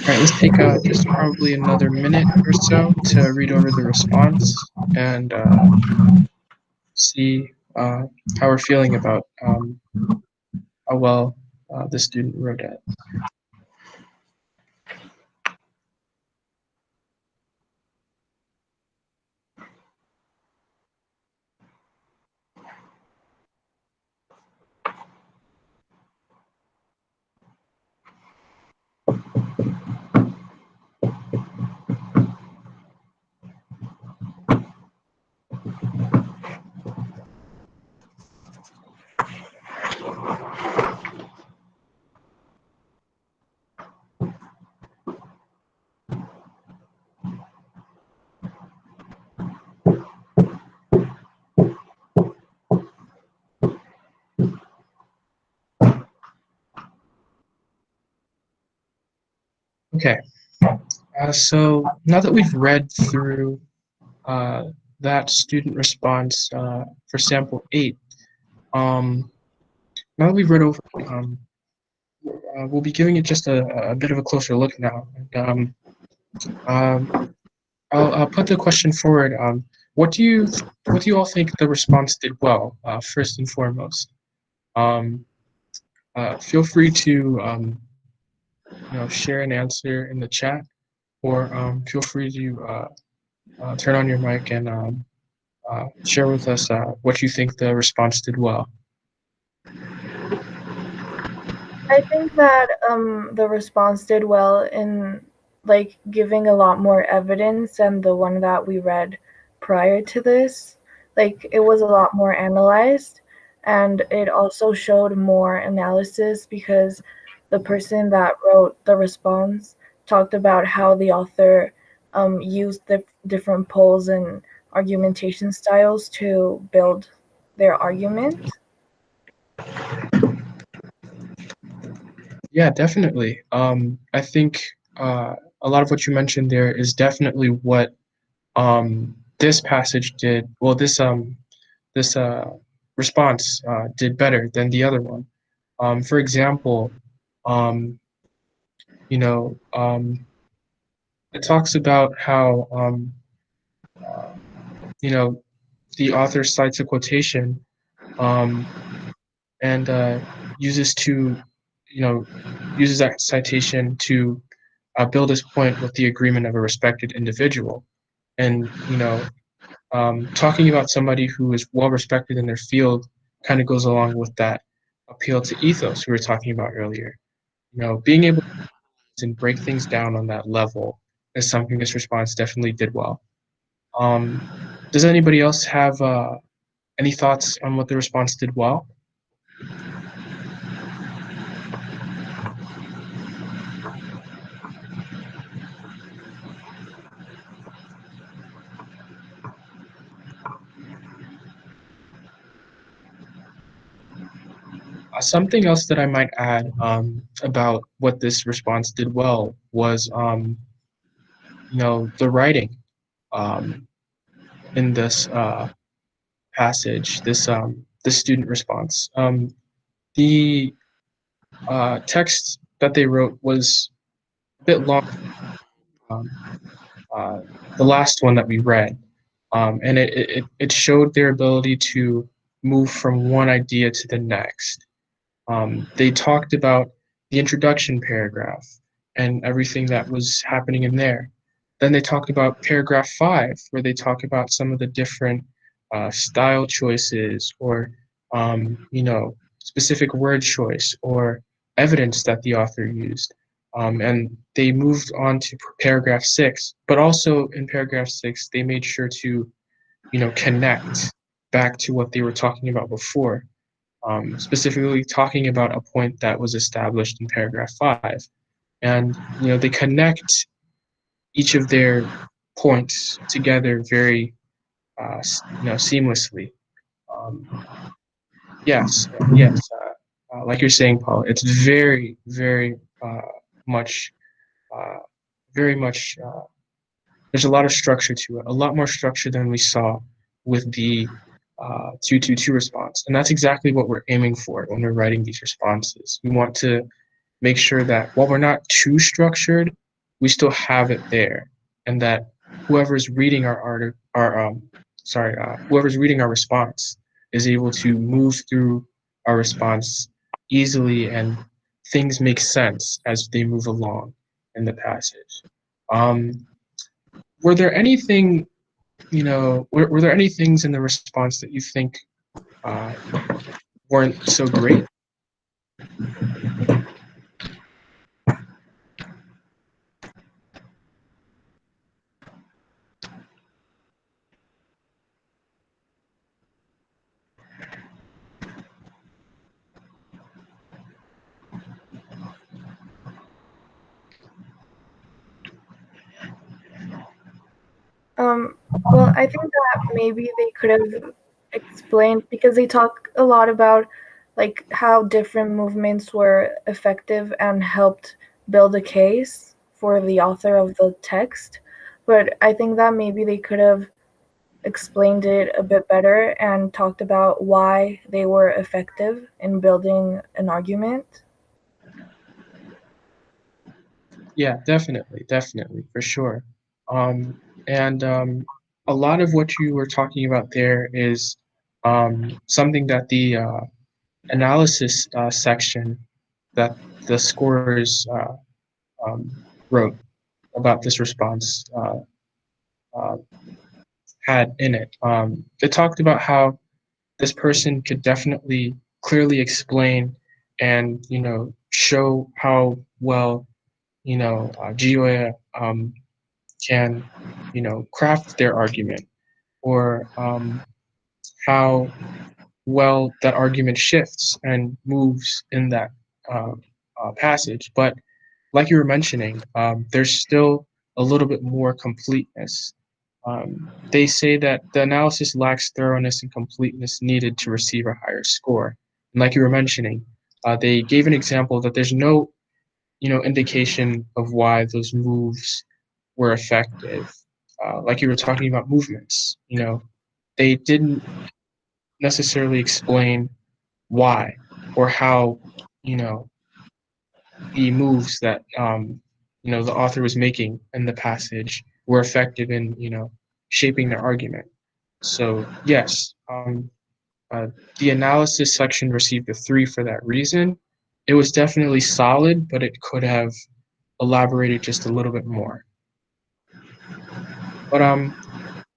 All right, let's take just probably another minute or so to read over the response and see how we're feeling about how well the student wrote it. Okay, so now that we've read through that student response for sample 8, now that we've read over it, we'll be giving it just a bit of a closer look now. And, I'll put the question forward. What do you all think the response did well? First and foremost, feel free to share an answer in the chat, or feel free to turn on your mic and share with us what you think the response did well. I think that the response did well in like giving a lot more evidence than the one that we read prior to this. Like it was a lot more analyzed, and it also showed more analysis because the person that wrote the response talked about how the author used the different polls and argumentation styles to build their argument. Yeah, definitely. I think a lot of what you mentioned there is definitely what this passage did. Well, this response did better than the other one. For example, um, it talks about how you know the author cites a quotation um, and uses to uses that citation to build his point with the agreement of a respected individual. And talking about somebody who is well respected in their field kind of goes along with that appeal to ethos we were talking about earlier. Being able to break things down on that level is something this response definitely did well. Does anybody else have any thoughts on what the response did well? Something else that I might add about what this response did well was, the writing in this passage, this student response. The text that they wrote was a bit long. Um, uh, the last one that we read, and it showed their ability to move from one idea to the next. They talked about the introduction paragraph and everything that was happening in there. Then they talked about paragraph 5, where they talk about some of the different style choices or, specific word choice or evidence that the author used. And they moved on to paragraph 6, but also in paragraph 6, they made sure to, connect back to what they were talking about before. Specifically talking about a point that was established in paragraph 5. And, they connect each of their points together very, seamlessly. Yes. Like you're saying, Paul, it's very, very much, uh, very much, there's a lot of structure to it, a lot more structure than we saw with the 222 response. And that's exactly what we're aiming for when we're writing these responses. We want to make sure that while we're not too structured, we still have it there, and that whoever's reading our art, whoever's reading our response is able to move through our response easily, and things make sense as they move along in the passage. Um, were there anything, were there any things in the response that you think uh, weren't so great? Well, I think that maybe they could have explained, because they talk a lot about like how different movements were effective and helped build a case for the author of the text. But I think that maybe they could have explained it a bit better and talked about why they were effective in building an argument. Yeah, definitely, for sure. And a lot of what you were talking about there is something that the analysis section that the scorers wrote about this response uh, had in it. It talked about how this person could definitely clearly explain and show how well GOA can craft their argument, or how well that argument shifts and moves in that uh, passage. But like you were mentioning, there's still a little bit more completeness. They say that the analysis lacks thoroughness and completeness needed to receive a higher score. And like you were mentioning, they gave an example that there's no indication of why those moves were effective. Like you were talking about movements, they didn't necessarily explain why or how, you know, the moves that the author was making in the passage were effective in shaping their argument. So yes, uh, the analysis section received a 3 for that reason. It was definitely solid, but it could have elaborated just a little bit more. But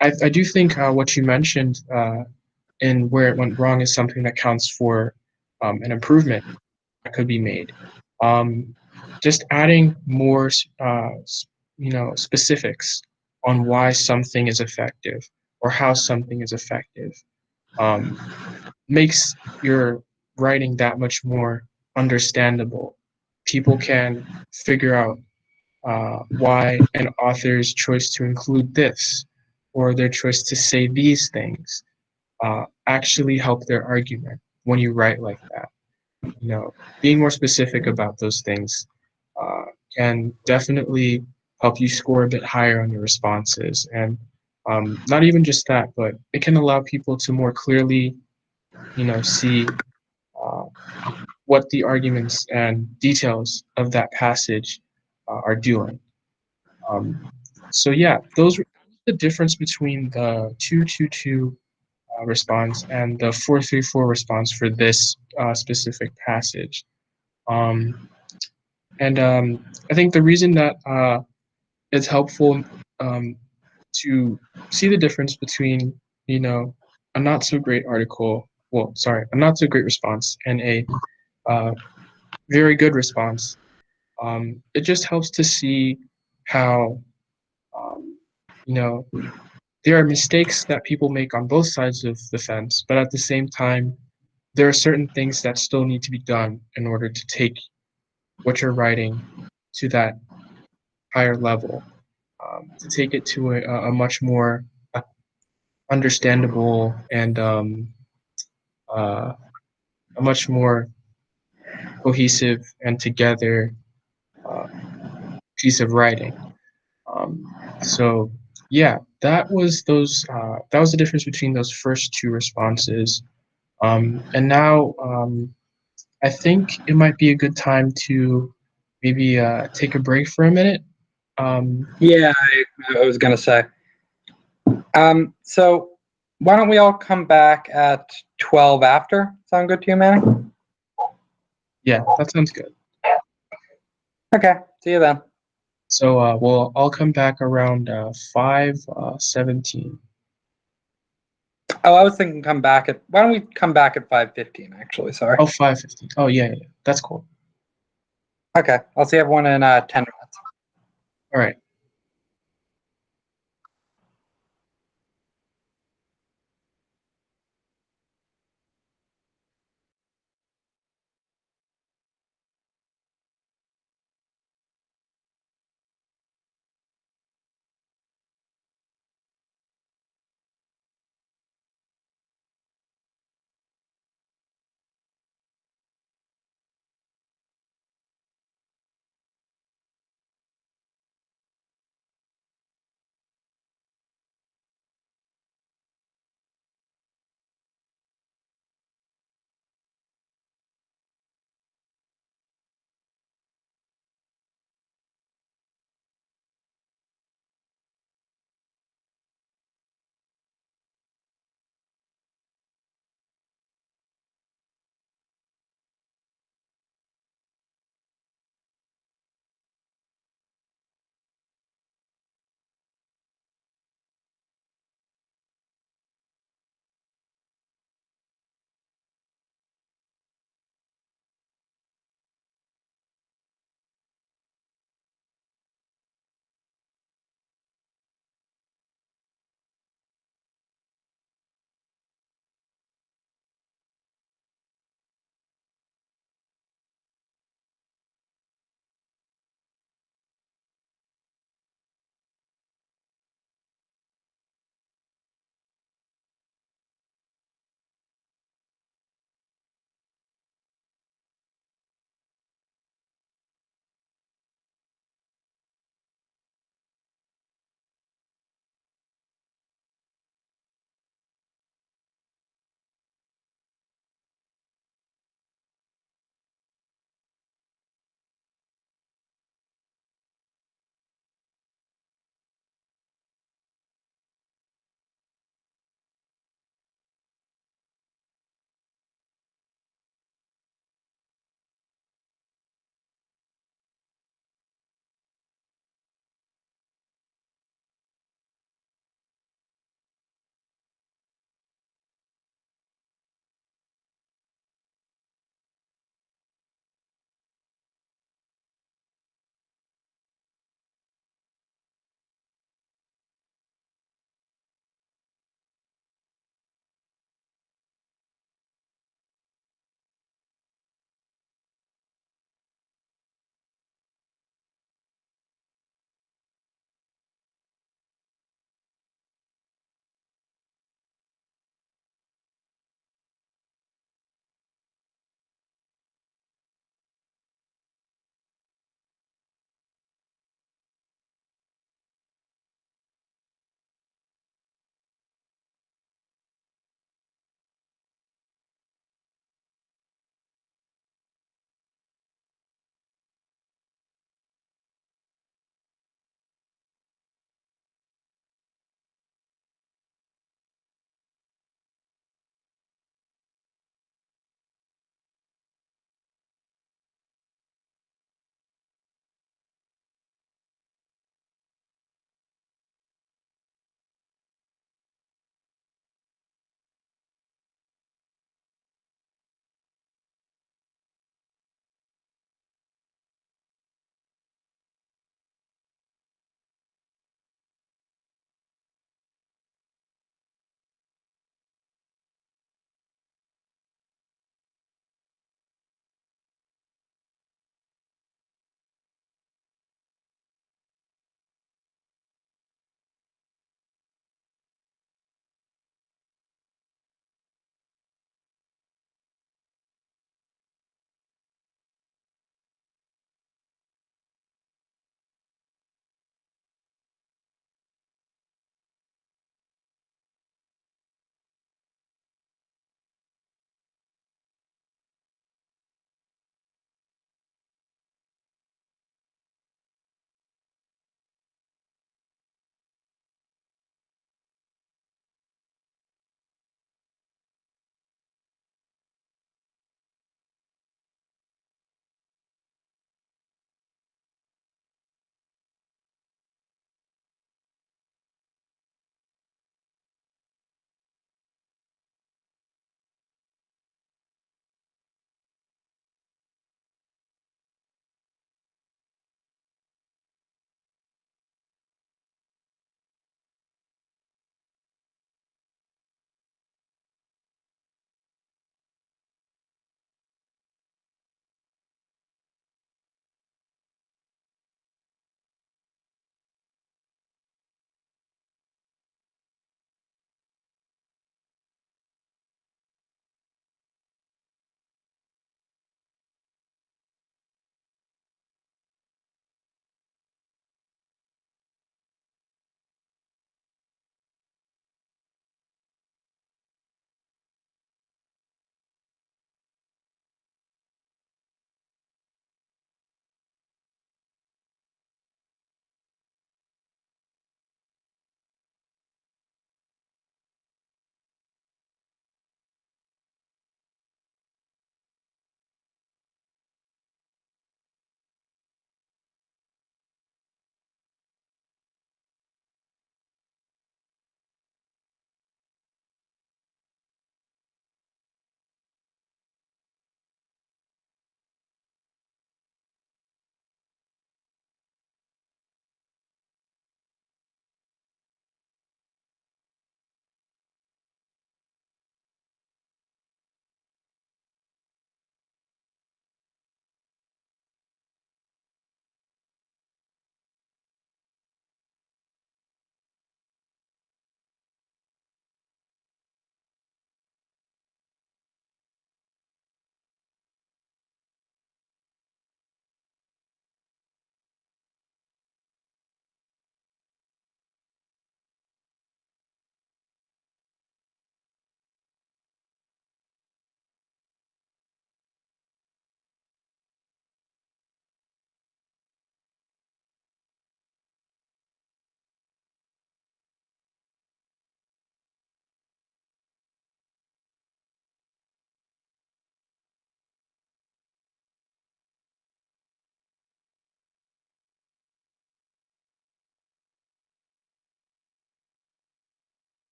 I do think what you mentioned in where it went wrong is something that counts for an improvement that could be made. Um, just adding more, specifics on why something is effective or how something is effective um, makes your writing that much more understandable. People can figure out why an author's choice to include this or their choice to say these things actually help their argument when you write like that. Being more specific about those things uh, can definitely help you score a bit higher on your responses. And not even just that, but it can allow people to more clearly, see uh, what the arguments and details of that passage are doing. Um, so yeah, those were the difference between the 222 response and the 434 response for this specific passage. Um, and I think the reason that it's helpful to see the difference between, a not so great article, a not so great response and a uh, very good response, it just helps to see how, um, you know, there are mistakes that people make on both sides of the fence, but at the same time, there are certain things that still need to be done in order to take what you're writing to that higher level, to take it to a much more understandable and uh, a much more cohesive and together uh, piece of writing. Um, so yeah, that was the difference between those first two responses. And now I think it might be a good time to maybe take a break for a minute Yeah, I was gonna say. So why don't we all come back at 12 after? Sound good to you, Manny? Yeah, that sounds good. Okay, see you then. So we'll all come back around 5:17. Oh, I was thinking come back at. Why don't we come back at 5:15? Actually, sorry. Oh, 5:15. Oh, yeah, yeah, that's cool. Okay, I'll see everyone in 10 minutes. All right.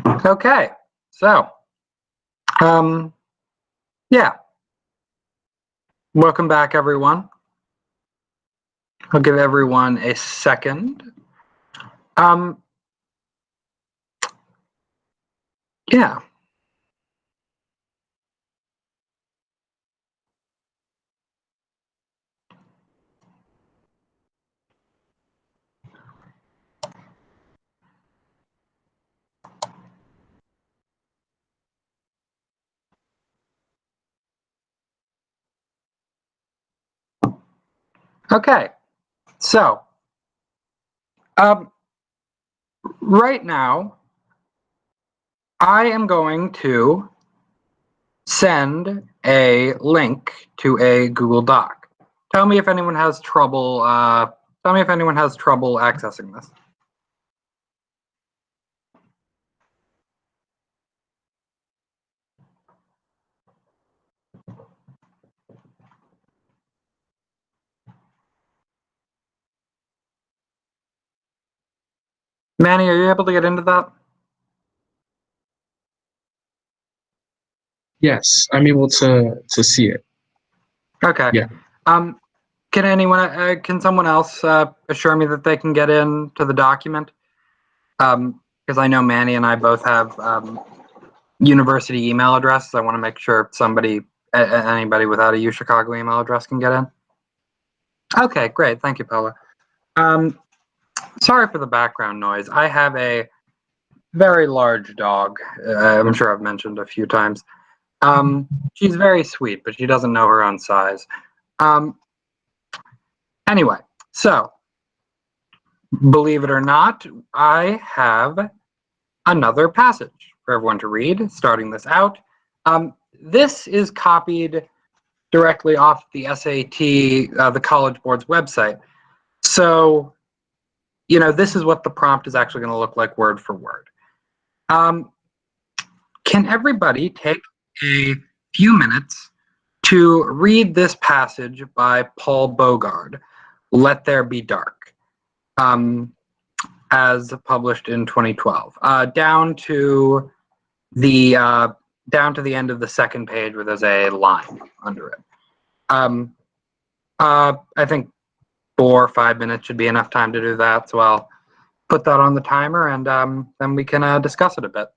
Okay, so, yeah. Welcome back, everyone. I'll give everyone a second. Yeah. Okay, so, right now, I am going to send a link to a Google Doc. Tell me if anyone has trouble. Tell me if anyone has trouble accessing this. Manny, are you able to get into that? Yes, I'm able to see it. Okay. Yeah. Can anyone? Can someone else assure me that they can get into the document? Because I know Manny and I both have university email addresses. I want to make sure anybody without a UChicago email address can get in. Okay, great. Thank you, Paula. Sorry for the background noise. I have a very large dog. I'm sure I've mentioned a few times. She's very sweet, but she doesn't know her own size. Anyway, so believe it or not, I have another passage for everyone to read, starting this out. This is copied directly off the SAT, the College Board's website. So, you know, this is what the prompt is actually going to look like word for word. Can everybody take a few minutes to read this passage by Paul Bogard, Let There Be Dark, as published in 2012, down to the end of the second page where there's a line under it. I think 4 or 5 minutes should be enough time to do that, so I'll put that on the timer, and then we can discuss it a bit.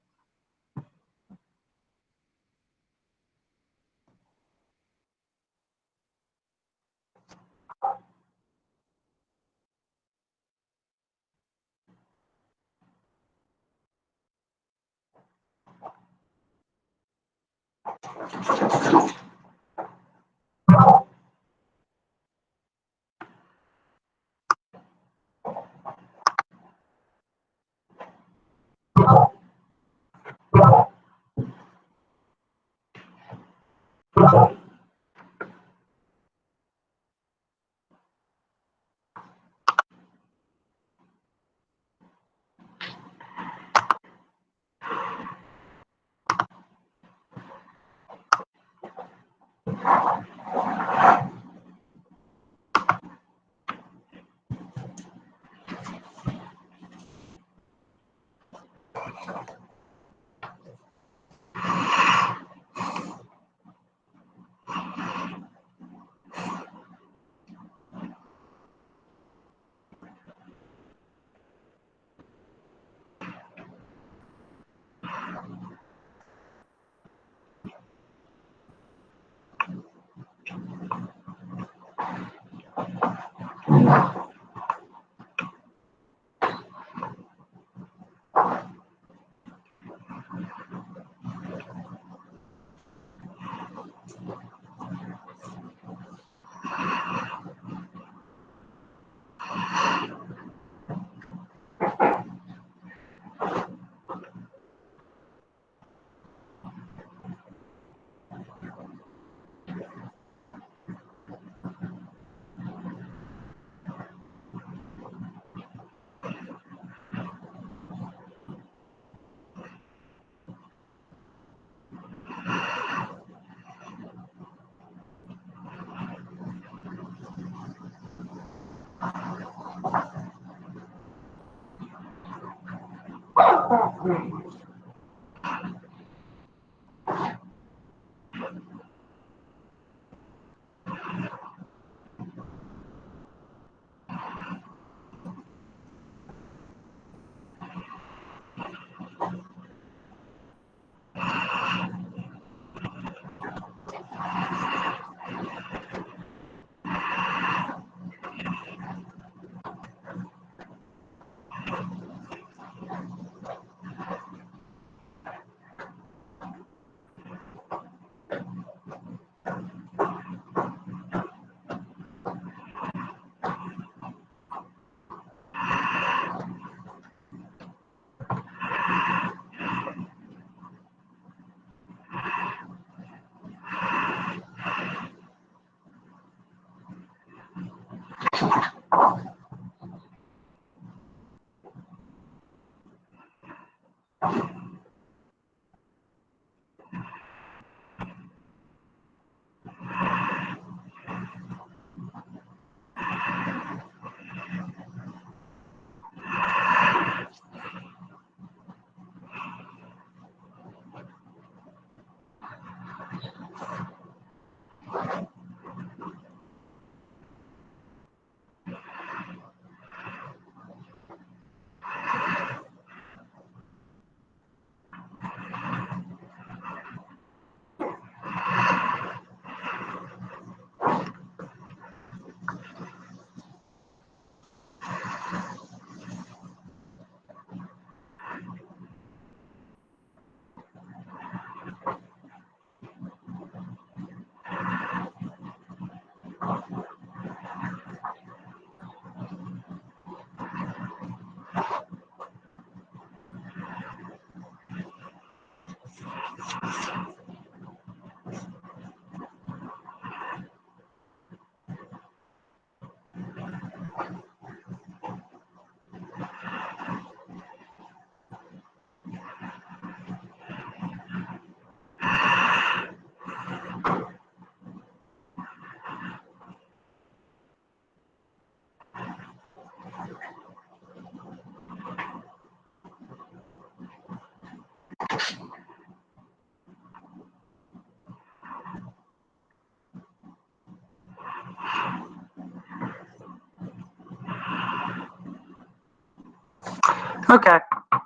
Okay,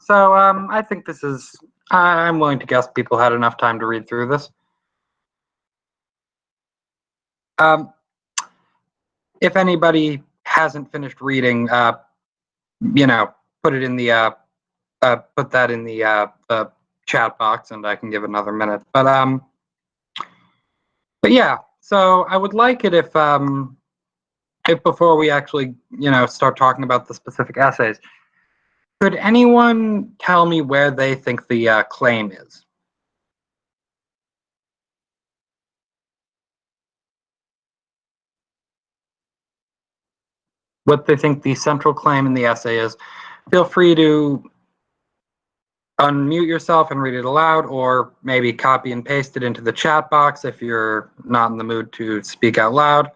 so I think this is. I'm willing to guess people had enough time to read through this. If anybody hasn't finished reading, put it in the put that in the chat box, and I can give another minute. But yeah. So I would like it if before we actually start talking about the specific essays, could anyone tell me where they think the claim is? What they think the central claim in the essay is. Feel free to unmute yourself and read it aloud, or maybe copy and paste it into the chat box if you're not in the mood to speak out loud.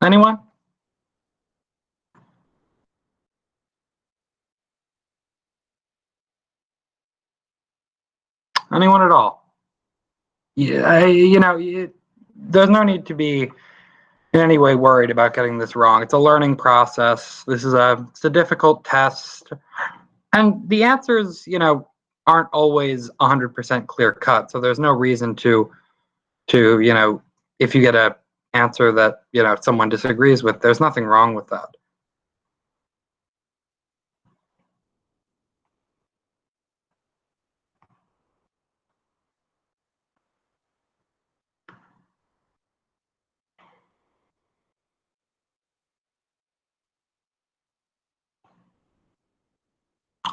Anyone? Anyone at all? Yeah, there's no need to be in any way worried about getting this wrong. It's a learning process. It's a difficult test, and the answers, aren't always 100% clear cut. So there's no reason to if you get a answer that someone disagrees with, there's nothing wrong with that.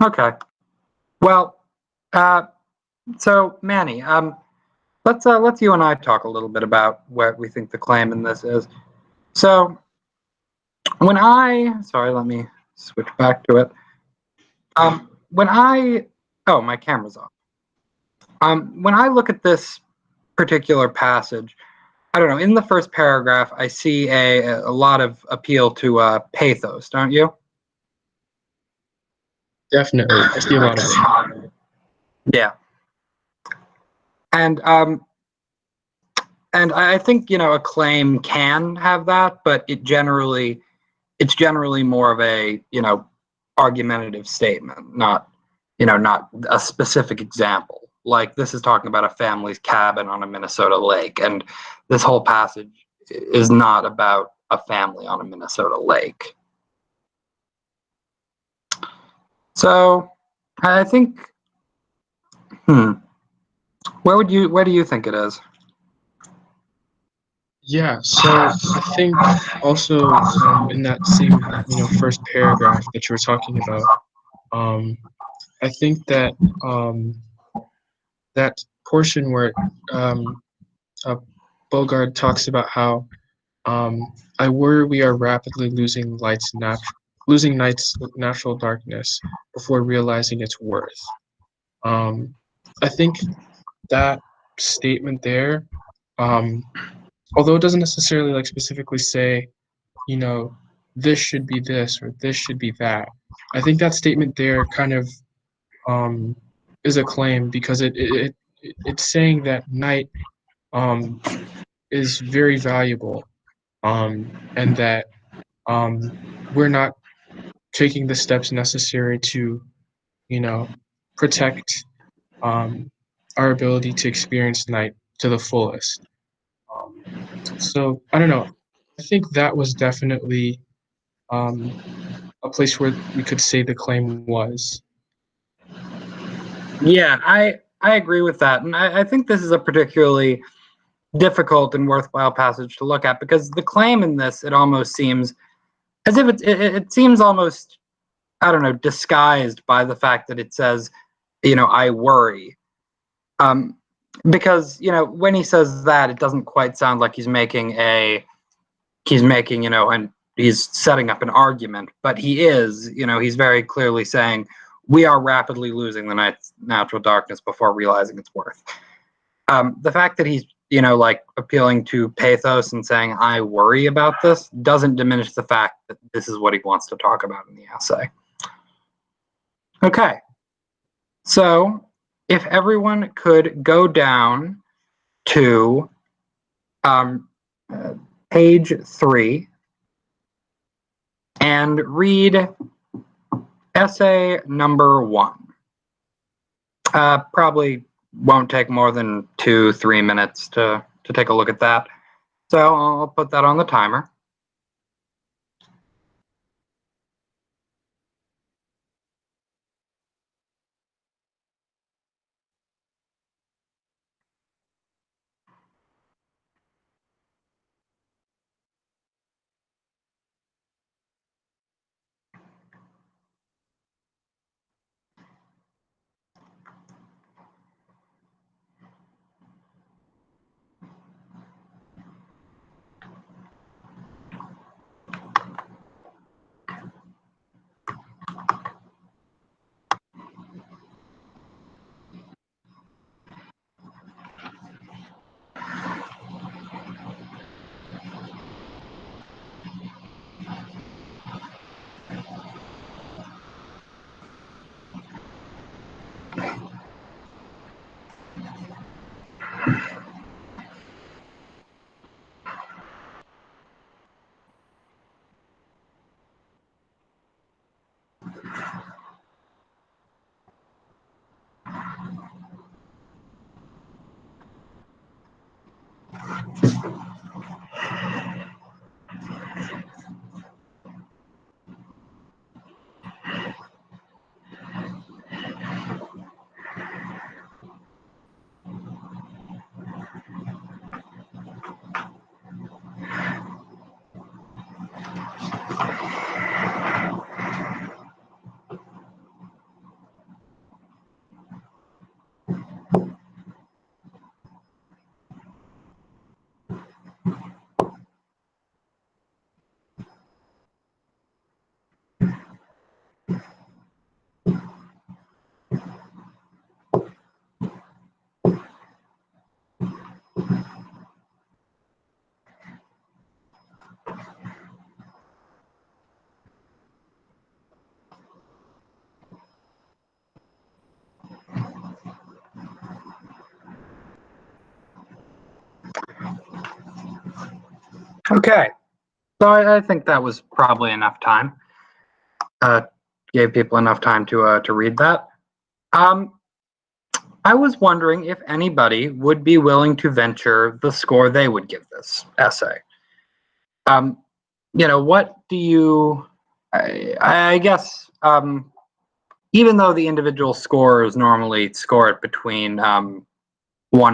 Okay. Well, so Manny, let's you and I talk a little bit about what we think the claim in this is. So sorry, let me switch back to it. Oh, my camera's off. When I look at this particular passage, I don't know, in the first paragraph, I see a lot of appeal to pathos, don't you? Definitely. I see a lot of it. Yeah. And I think, a claim can have that, but it's generally more of a, argumentative statement, not a specific example. Like, this is talking about a family's cabin on a Minnesota lake, and this whole passage is not about a family on a Minnesota lake. So I think, where do you think it is? Yeah, so I think also in that same first paragraph that you were talking about, I think that that portion where Bogard talks about how I worry we are rapidly losing night's natural darkness before realizing its worth. I think that statement there, although it doesn't necessarily like specifically say, you know, this should be this or this should be that. I think that statement there kind of is a claim because it's saying that night um, is very valuable, and that we're not taking the steps necessary to, you know, protect our ability to experience night to the fullest. Um, so I don't know. I think that was definitely um, a place where we could say the claim was. Yeah, I agree with that, and I think this is a particularly difficult and worthwhile passage to look at because the claim in this, it almost seems as if it seems almost, I don't know, disguised by the fact that it says, I worry. Um, because, when he says that, it doesn't quite sound like he's making, and he's setting up an argument, but he is, he's very clearly saying, we are rapidly losing the night's natural darkness before realizing its worth. The fact that he's, like appealing to pathos and saying, I worry about this, doesn't diminish the fact that this is what he wants to talk about in the essay. Okay. So if everyone could go down to page 3 and read essay number 1. Probably won't take more than 2-3 minutes to take a look at that. So I'll put that on the timer. Okay, so I think that was probably enough time. Gave people enough time to read that. I was wondering if anybody would be willing to venture the score they would give this essay. What do you? I guess even though the individual scores normally score it between 1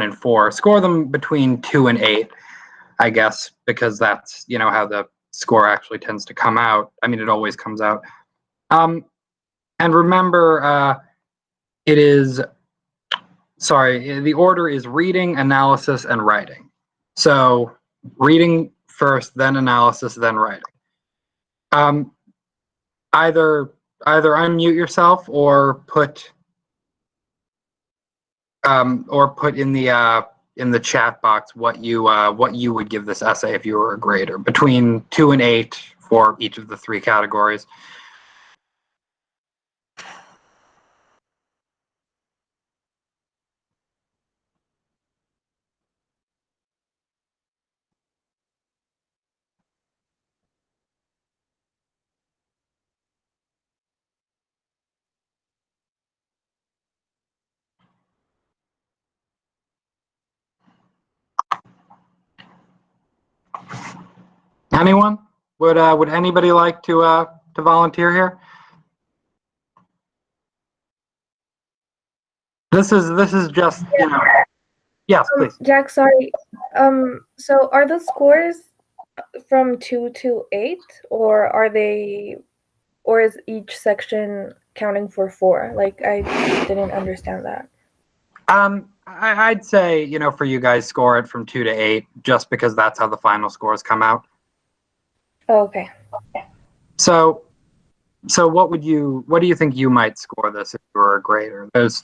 and 4, score them between 2 and 8. I guess, because that's, how the score actually tends to come out. I mean, it always comes out. And remember, it is, sorry, the order is reading, analysis, and writing. So reading first, then analysis, then writing. Either unmute yourself or put in the chat box what you would give this essay if you were a grader, between 2 and 8 for each of the 3 categories. Anyone? Would anybody like to volunteer here? This is just, you know. Yes, please. Jack, sorry. So are the scores from 2 to 8, or is each section counting for 4? Like, I didn't understand that. I'd say, you know, for you guys, score it from 2 to 8, just because that's how the final scores come out. Oh, okay. So what do you think you might score this if you were a grader? There's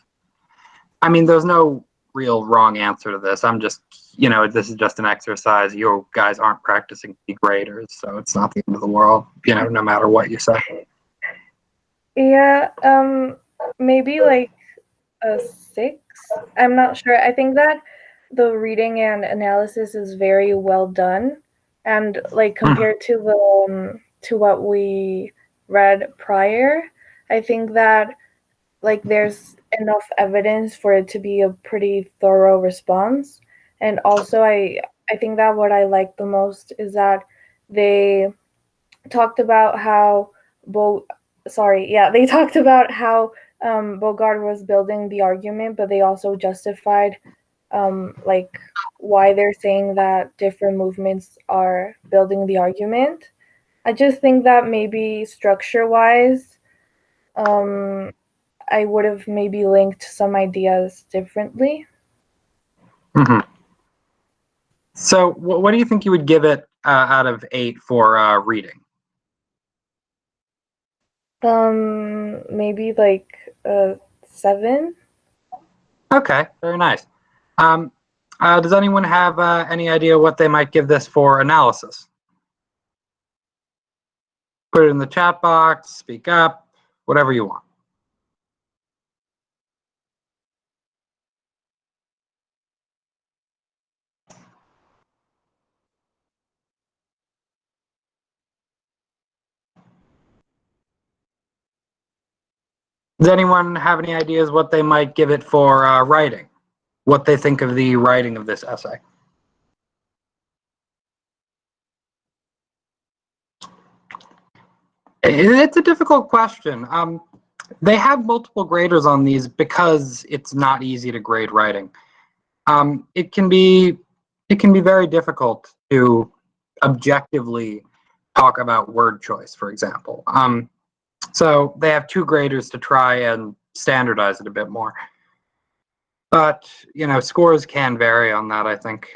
no real wrong answer to this. I'm just, you know, this is just an exercise. You guys aren't practicing to be graders, so it's not the end of the world, you know, no matter what you say. Yeah, maybe like a 6. I'm not sure. I think that the reading and analysis is very well done, and like compared to the to what we read prior, I think that like there's enough evidence for it to be a pretty thorough response. And also I think that what I like the most is that they talked about how they talked about how Bogart was building the argument, but they also justified like why they're saying that different movements are building the argument. I just think that maybe structure-wise, I would have maybe linked some ideas differently. Mm-hmm. So what do you think you would give it out of 8 for reading? Maybe like 7. Okay, very nice. Does anyone have any idea what they might give this for analysis? Put it in the chat box, speak up, whatever you want. Does anyone have any ideas what they might give it for writing? What they think of the writing of this essay? It's a difficult question. They have multiple graders on these because it's not easy to grade writing. It can be very difficult to objectively talk about word choice, for example. So they have 2 graders to try and standardize it a bit more. But, you know, scores can vary on that, I think.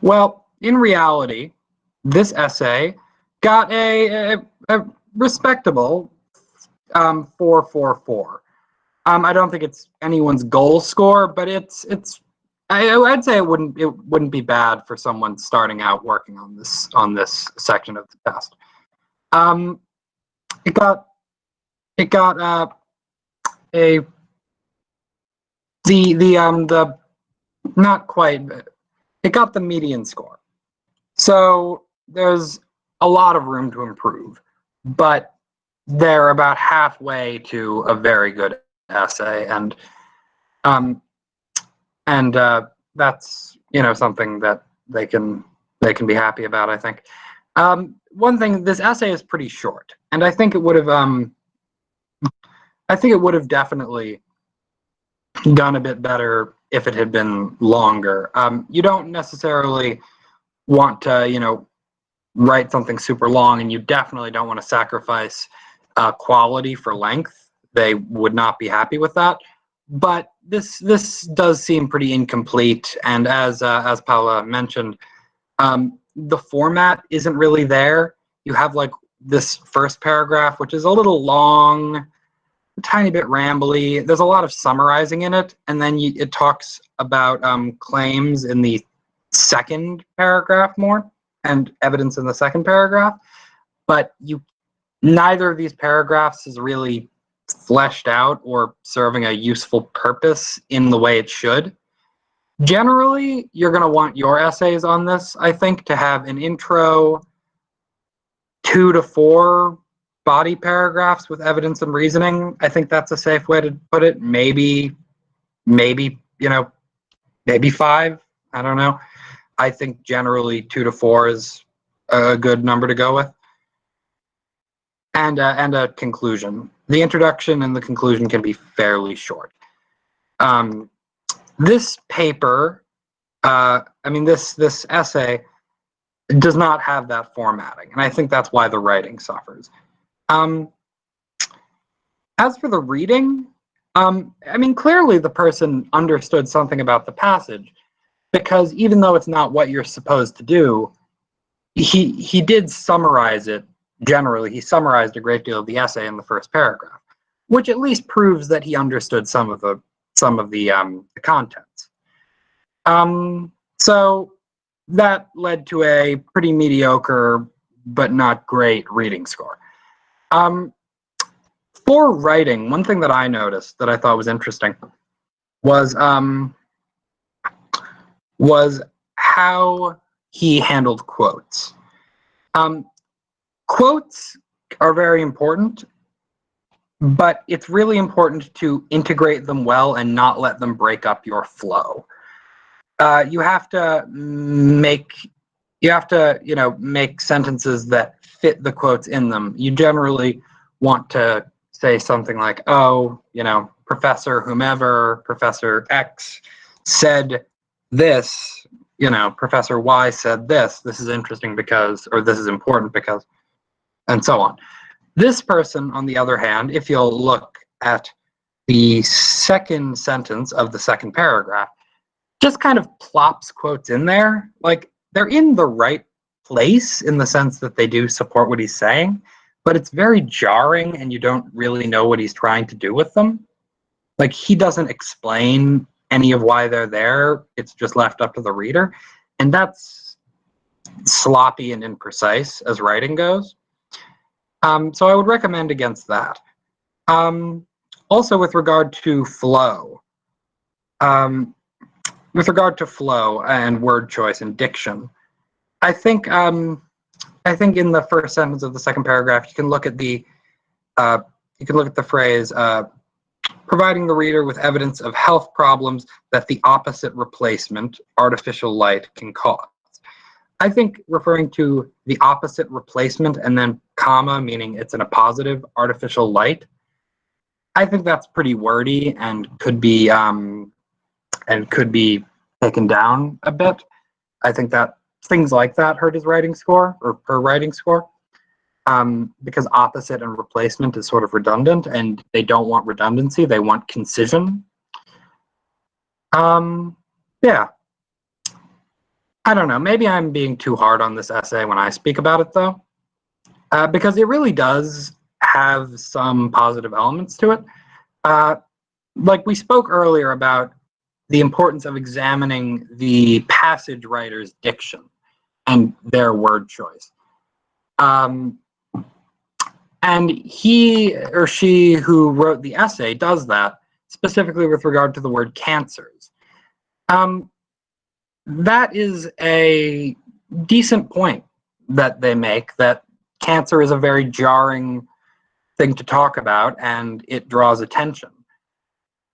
Well, in reality, this essay got a respectable 444. I don't think it's anyone's goal score, but I'd say it wouldn't be bad for someone starting out working on this section of the test. It got the not quite, but it got the median score. So there's a lot of room to improve, but they're about halfway to a very good essay, and that's, you know, something that they can be happy about, I think. One thing, this essay is pretty short, and I think it would have definitely done a bit better if it had been longer. You don't necessarily want to, you know, write something super long, and you definitely don't want to sacrifice quality for length. They would not be happy with that. But this does seem pretty incomplete, and as Paula mentioned, the format isn't really there. You have like this first paragraph, which is a little long, a tiny bit rambly. There's a lot of summarizing in it, and then it talks about claims in the second paragraph more, and evidence in the second paragraph. But neither of these paragraphs is really fleshed out or serving a useful purpose in the way it should. Generally, you're going to want your essays on this, I think, to have an intro, 2 to 4 body paragraphs with evidence and reasoning. I think that's a safe way to put it. Maybe 5. I don't know. I think generally 2 to 4 is a good number to go with. And a conclusion. The introduction and the conclusion can be fairly short. This paper, this essay does not have that formatting, and I think that's why the writing suffers. As for the reading, clearly the person understood something about the passage, because even though it's not what you're supposed to do, he did summarize it. Generally, he summarized a great deal of the essay in the first paragraph, which at least proves that he understood some of the contents. So that led to a pretty mediocre but not great reading score. For writing, one thing that I noticed that I thought was interesting was how he handled quotes. Quotes are very important, but it's really important to integrate them well and not let them break up your flow. You have to make sentences that fit the quotes in them. You generally want to say something like, Professor whomever, Professor X said this, Professor Y said this. This is interesting because, or this is important because, and so on. This person, on the other hand, if you'll look at the second sentence of the second paragraph, just kind of plops quotes in there. Like, they're in the right place in the sense that they do support what he's saying, but it's very jarring and you don't really know what he's trying to do with them. Like, he doesn't explain any of why they're there. It's just left up to the reader. And that's sloppy and imprecise as writing goes. So I would recommend against that. Also, with regard to flow, and word choice and diction, I think in the first sentence of the second paragraph, you can look at the phrase providing the reader with evidence of health problems that the opposite replacement, artificial light, can cause. I think referring to the opposite replacement and then comma, meaning it's in a positive, artificial light, I think that's pretty wordy and could be taken down a bit. I think that things like that hurt his writing score, or her writing score, because opposite and replacement is sort of redundant, and they don't want redundancy, they want concision. Yeah. I don't know, maybe I'm being too hard on this essay when I speak about it, though, because it really does have some positive elements to it. Like we spoke earlier about the importance of examining the passage writer's diction and their word choice. And he or she who wrote the essay does that, specifically with regard to the word cancers. That is a decent point that they make, that cancer is a very jarring thing to talk about and it draws attention.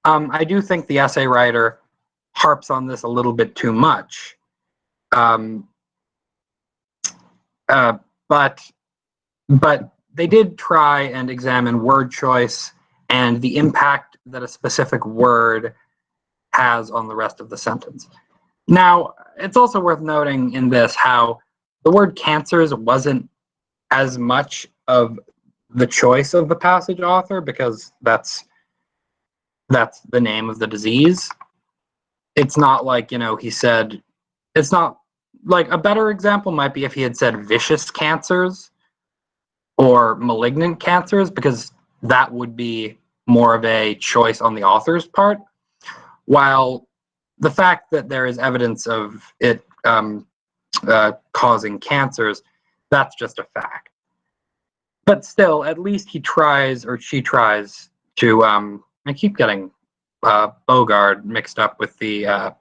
I do think the essay writer harps on this a little bit too much. But they did try and examine word choice and the impact that a specific word has on the rest of the sentence. Now, it's also worth noting in this how the word cancers wasn't as much of the choice of the passage author, because that's the name of the disease. It's not like, he said, it's not like, a better example might be if he had said vicious cancers or malignant cancers, because that would be more of a choice on the author's part. While the fact that there is evidence of it causing cancers, that's just a fact. But still, at least he tries, or she tries, to I keep getting Bogard mixed up with the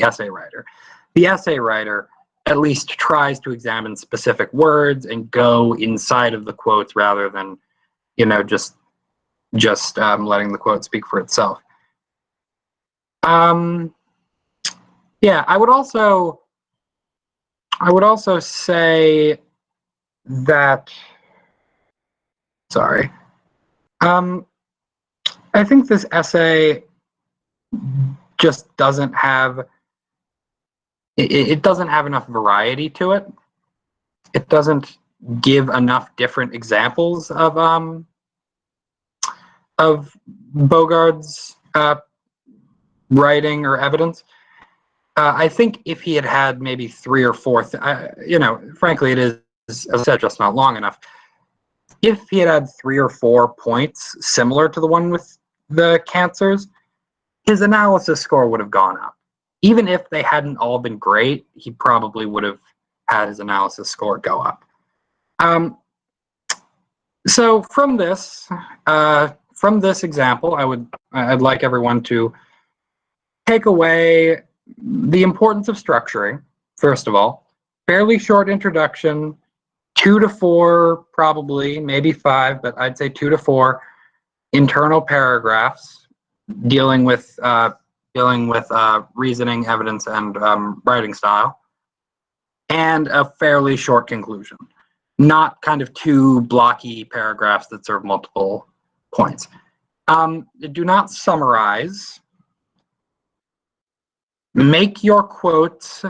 essay writer. The essay writer at least tries to examine specific words and go inside of the quotes rather than, just letting the quote speak for itself. Yeah, I would also say that. Sorry. I think this essay just doesn't have. It doesn't have enough variety to it. It doesn't give enough different examples of Bogard's writing or evidence. I think if he had maybe 3 or 4, frankly, it is, as I said, just not long enough. If he had 3 or 4 points similar to the one with the cancers, his analysis score would have gone up. Even if they hadn't all been great, he probably would have had his analysis score go up. So from this example, I'd like everyone to take away the importance of structuring. First of all, fairly short introduction, 2 to 4, probably, maybe 5, but I'd say 2 to 4 internal paragraphs dealing with reasoning, evidence, and writing style, and a fairly short conclusion. Not kind of 2 blocky paragraphs that serve multiple points. Do not summarize. Make your quotes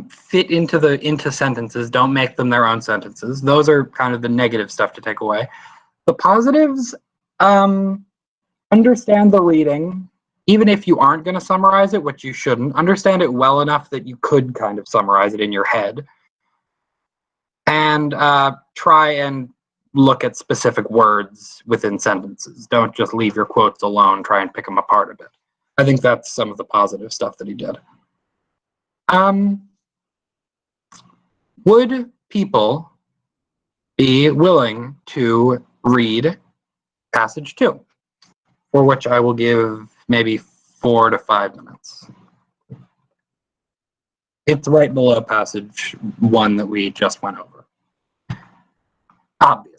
fit into sentences. Don't make them their own sentences. Those are kind of the negative stuff to take away. The positives, understand the reading. Even if you aren't going to summarize it, which you shouldn't, understand it well enough that you could kind of summarize it in your head. And try and look at specific words within sentences. Don't just leave your quotes alone. Try and pick them apart a bit. I think that's some of the positive stuff that he did. Would people be willing to read passage 2? For which I will give maybe 4 to 5 minutes. It's right below passage 1 that we just went over. Obviously.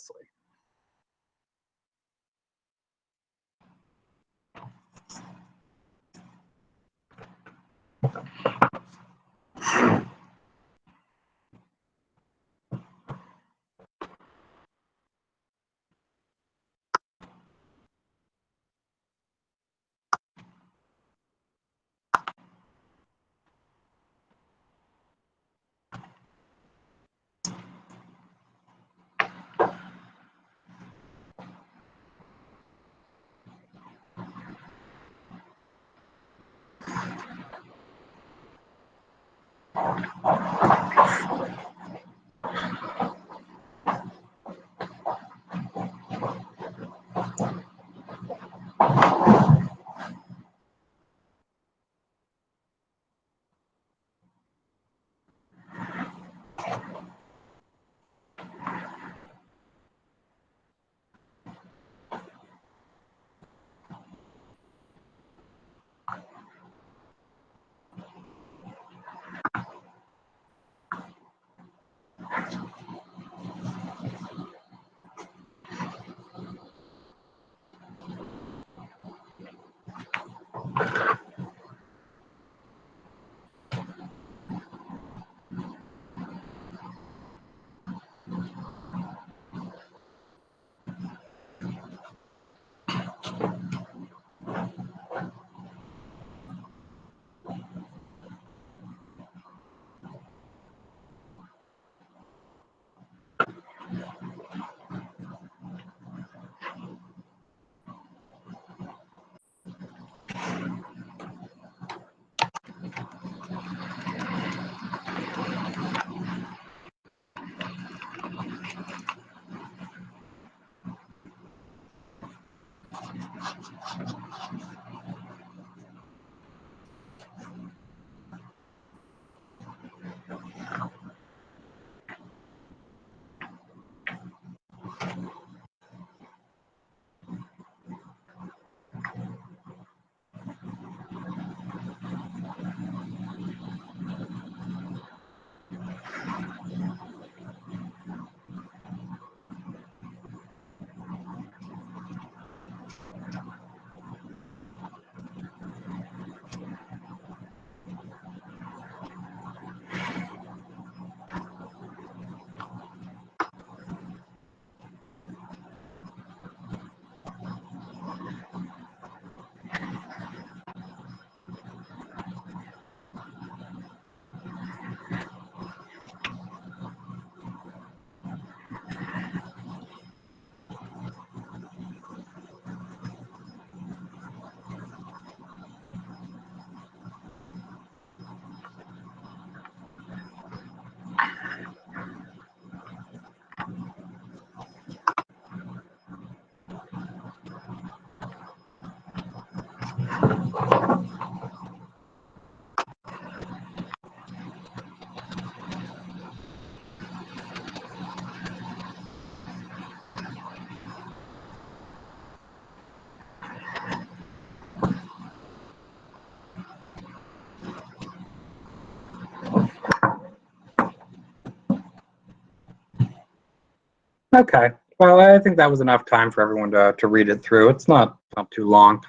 Okay. Well, I think that was enough time for everyone to read it through. It's not too long.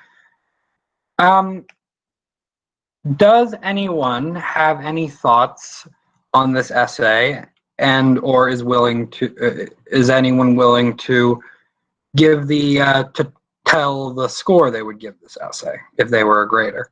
Does anyone have any thoughts on this essay, and or is anyone willing to give to tell the score they would give this essay if they were a grader?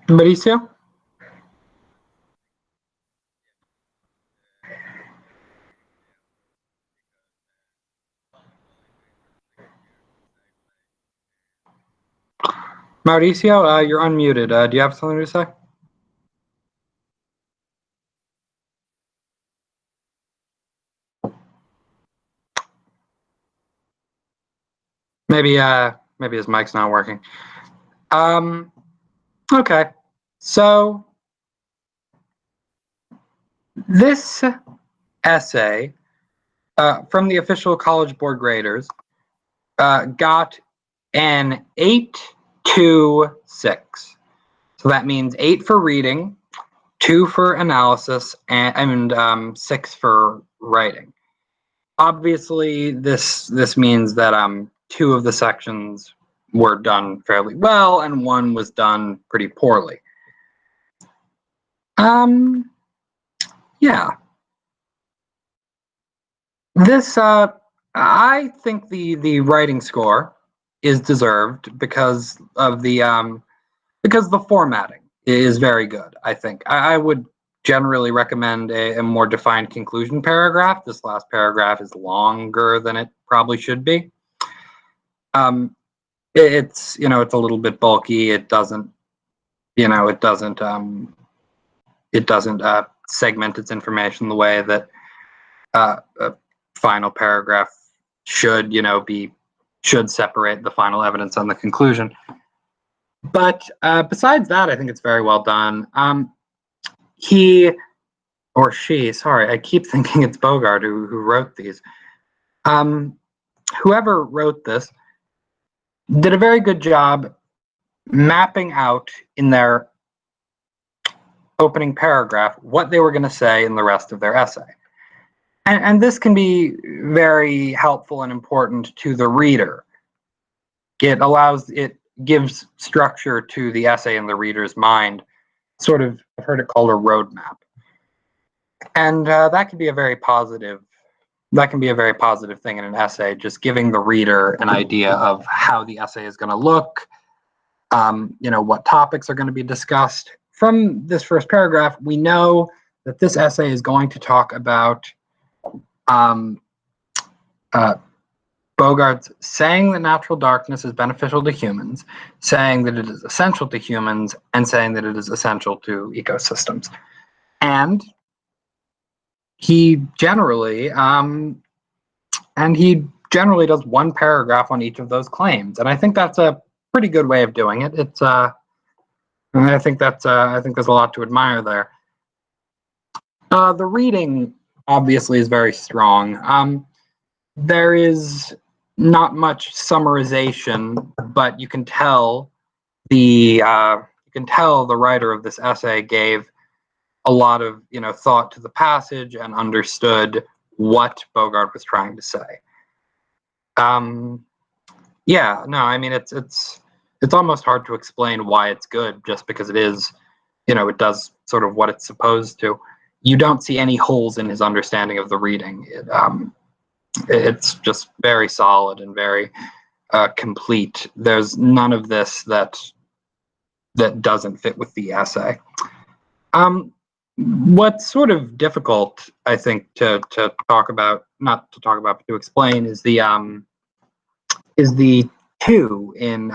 Mauricio? Mauricio, you're unmuted. Do you have something to say? Maybe his mic's not working. Okay. So this essay from the official College Board graders got an 8-6. So that means 8 for reading, 2 for analysis, and 6 for writing. Obviously, this means that 2 of the sections were done fairly well, and 1 was done pretty poorly. Yeah. This I think the writing score is deserved because of the formatting is very good. I think I would generally recommend a more defined conclusion paragraph. This last paragraph is longer than it probably should be. It's it's a little bit bulky. It doesn't segment its information the way that a final paragraph should should separate the final evidence on the conclusion. But besides that, I think it's very well done. He or she, sorry, I keep thinking it's Bogart who wrote these. Whoever wrote this did a very good job mapping out in their opening paragraph what they were going to say in the rest of their essay. And this can be very helpful and important to the reader. It gives structure to the essay in the reader's mind. Sort of, I've heard it called a roadmap. And that can be a very positive thing in an essay, just giving the reader an idea of how the essay is going to look, what topics are going to be discussed. From this first paragraph, we know that this essay is going to talk about Bogart's saying that natural darkness is beneficial to humans, saying that it is essential to humans, and saying that it is essential to ecosystems. And he generally does one paragraph on each of those claims, and I think that's a pretty good way of doing it. It's I think there's a lot to admire there. The reading obviously is very strong. There is not much summarization, but you can tell the writer of this essay gave a lot of thought to the passage and understood what Bogart was trying to say. Yeah, no, I mean it's almost hard to explain why it's good just because it is, it does sort of what it's supposed to. You don't see any holes in his understanding of the reading. It's just very solid and very complete. There's none of this that doesn't fit with the essay. What's sort of difficult, I think, to talk about, not to talk about, but to explain, is the 2 in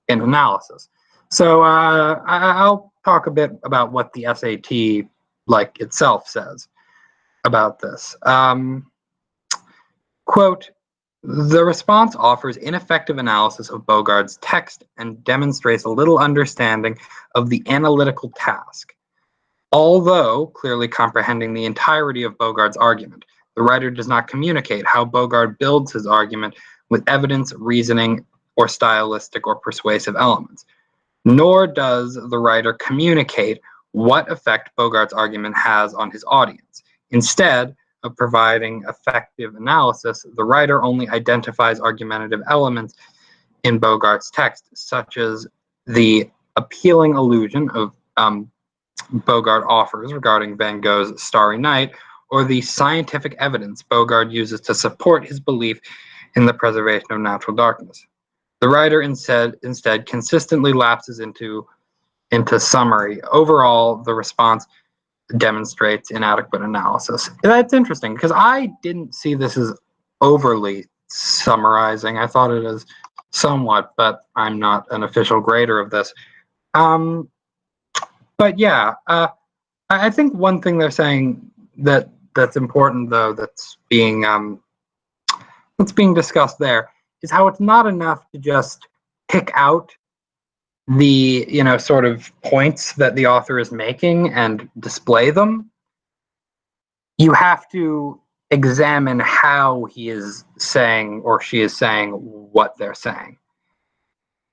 analysis. So I'll talk a bit about what the SAT itself says about this. Quote, The response offers ineffective analysis of Bogart's text and demonstrates a little understanding of the analytical task. Although clearly comprehending the entirety of Bogart's argument, the writer does not communicate how Bogart builds his argument with evidence, reasoning, or stylistic or persuasive elements. Nor does the writer communicate what effect Bogart's argument has on his audience. Instead of providing effective analysis, the writer only identifies argumentative elements in Bogart's text, such as the appealing allusion of Bogart offers regarding Van Gogh's Starry Night, or the scientific evidence Bogart uses to support his belief in the preservation of natural darkness. The writer instead consistently lapses into summary. Overall, the response demonstrates inadequate analysis. That's interesting because I didn't see this as overly summarizing. I thought it as somewhat, but I'm not an official grader of this. But yeah, I think one thing they're saying that's important, though, that's being discussed there, is how it's not enough to just pick out the sort of points that the author is making and display them. You have to examine how he is saying or she is saying what they're saying.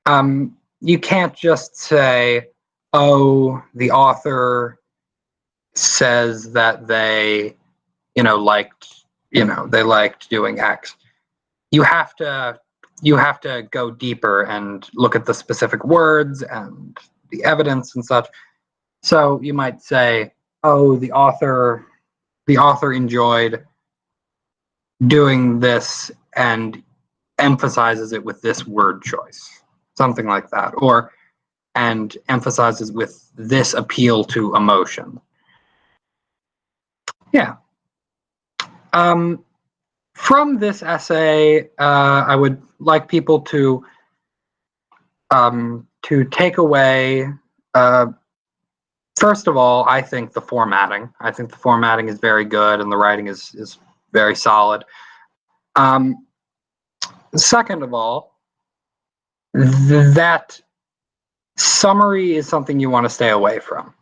You can't just say, oh, the author says that they liked doing X. You have to go deeper and look at the specific words and the evidence and such. So you might say, oh, the author enjoyed doing this and emphasizes it with this word choice, something like that, and emphasizes with this appeal to emotion. Yeah. From this essay, I would like people to take away, first of all, I think the formatting. I think the formatting is very good and the writing is very solid. Second of all, that summary is something you want to stay away from.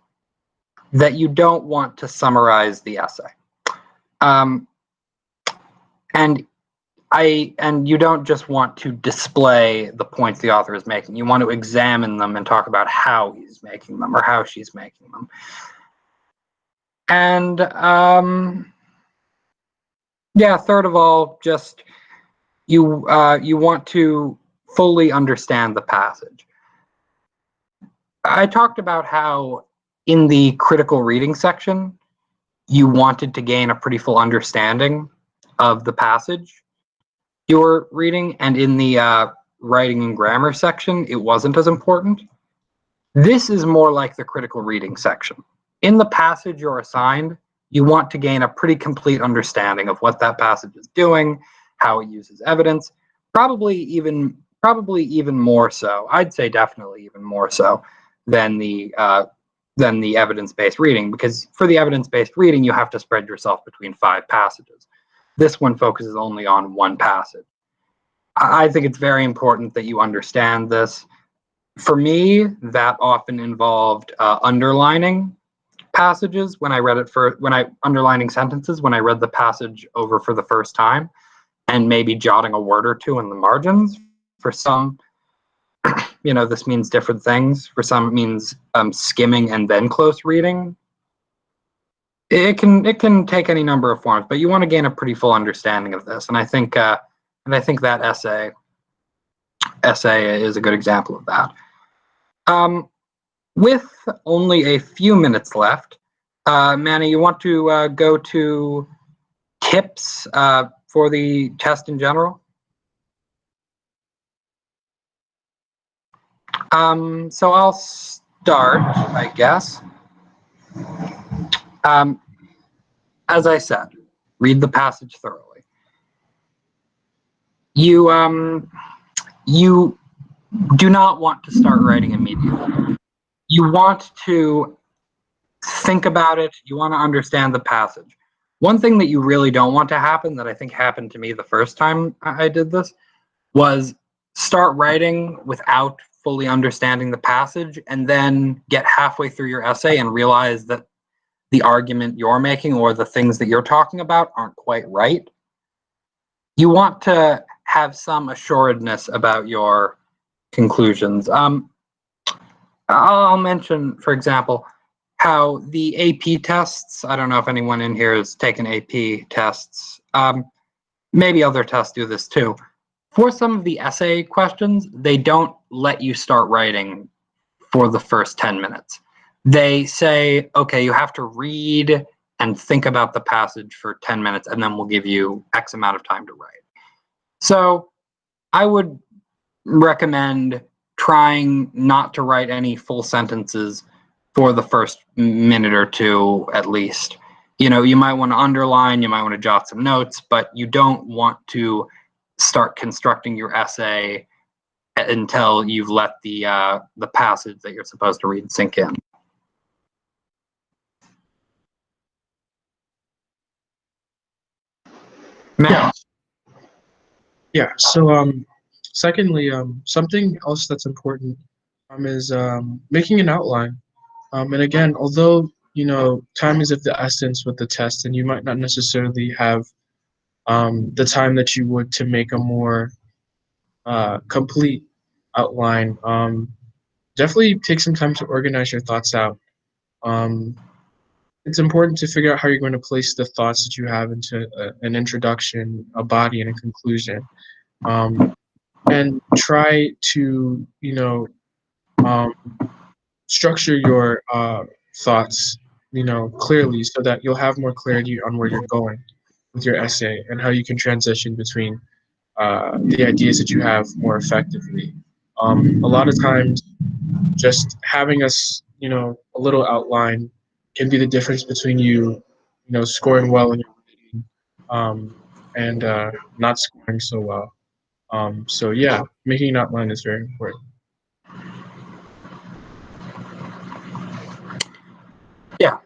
That you don't want to summarize the essay. And you don't just want to display the points the author is making. You want to examine them and talk about how he's making them or how she's making them. And yeah, third of all, just you want to fully understand the passage. I talked about how in the critical reading section, you wanted to gain a pretty full understanding of the passage you're reading, and in the writing and grammar section, it wasn't as important. This is more like the critical reading section. In the passage you're assigned, you want to gain a pretty complete understanding of what that passage is doing, how it uses evidence, probably even more so. I'd say definitely even more so than the evidence-based reading, because for the evidence-based reading, you have to spread yourself between 5 passages. This one focuses only on one passage. I think it's very important that you understand this. For me, that often involved underlining passages when I read it underlining sentences when I read the passage over for the first time, and maybe jotting a word or two in the margins. For some, this means different things. For some, it means skimming and then close reading. It can take any number of forms, but you want to gain a pretty full understanding of this, and I think that essay is a good example of that. With only a few minutes left, Manny, you want to go to tips for the test in general? So I'll start, I guess. As I said, read the passage thoroughly. You do not want to start writing immediately. You want to think about it. You want to understand the passage. one thing that you really don't want to happen, that I think happened to me the first time I did this, was start writing without fully understanding the passage and then get halfway through your essay and realize that the argument you're making or the things that you're talking about aren't quite right. You want to have some assuredness about your conclusions. I'll mention, for example, how the AP tests, I don't know if anyone in here has taken AP tests, maybe other tests do this too. For some of the essay questions, they don't let you start writing for the first 10 minutes. They say, okay, you have to read and think about the passage for 10 minutes, and then we'll give you X amount of time to write. So I would recommend trying not to write any full sentences for the first minute or two at least. You know, you might want to underline, you might want to jot some notes, but you don't want to start constructing your essay until you've let the passage that you're supposed to read sink in. Matt? Yeah. So secondly, something else that's important is making an outline. And again, although time is of the essence with the test, and you might not necessarily have the time that you would to make a more complete outline. Definitely take some time to organize your thoughts out. It's important to figure out how you're going to place the thoughts that you have into an introduction, a body, and a conclusion. And try to, structure your thoughts, clearly so that you'll have more clarity on where you're going with your essay and how you can transition between the ideas that you have more effectively. A lot of times, just having a little outline can be the difference between scoring well in your reading and not scoring so well. So yeah, making an outline is very important. Yeah.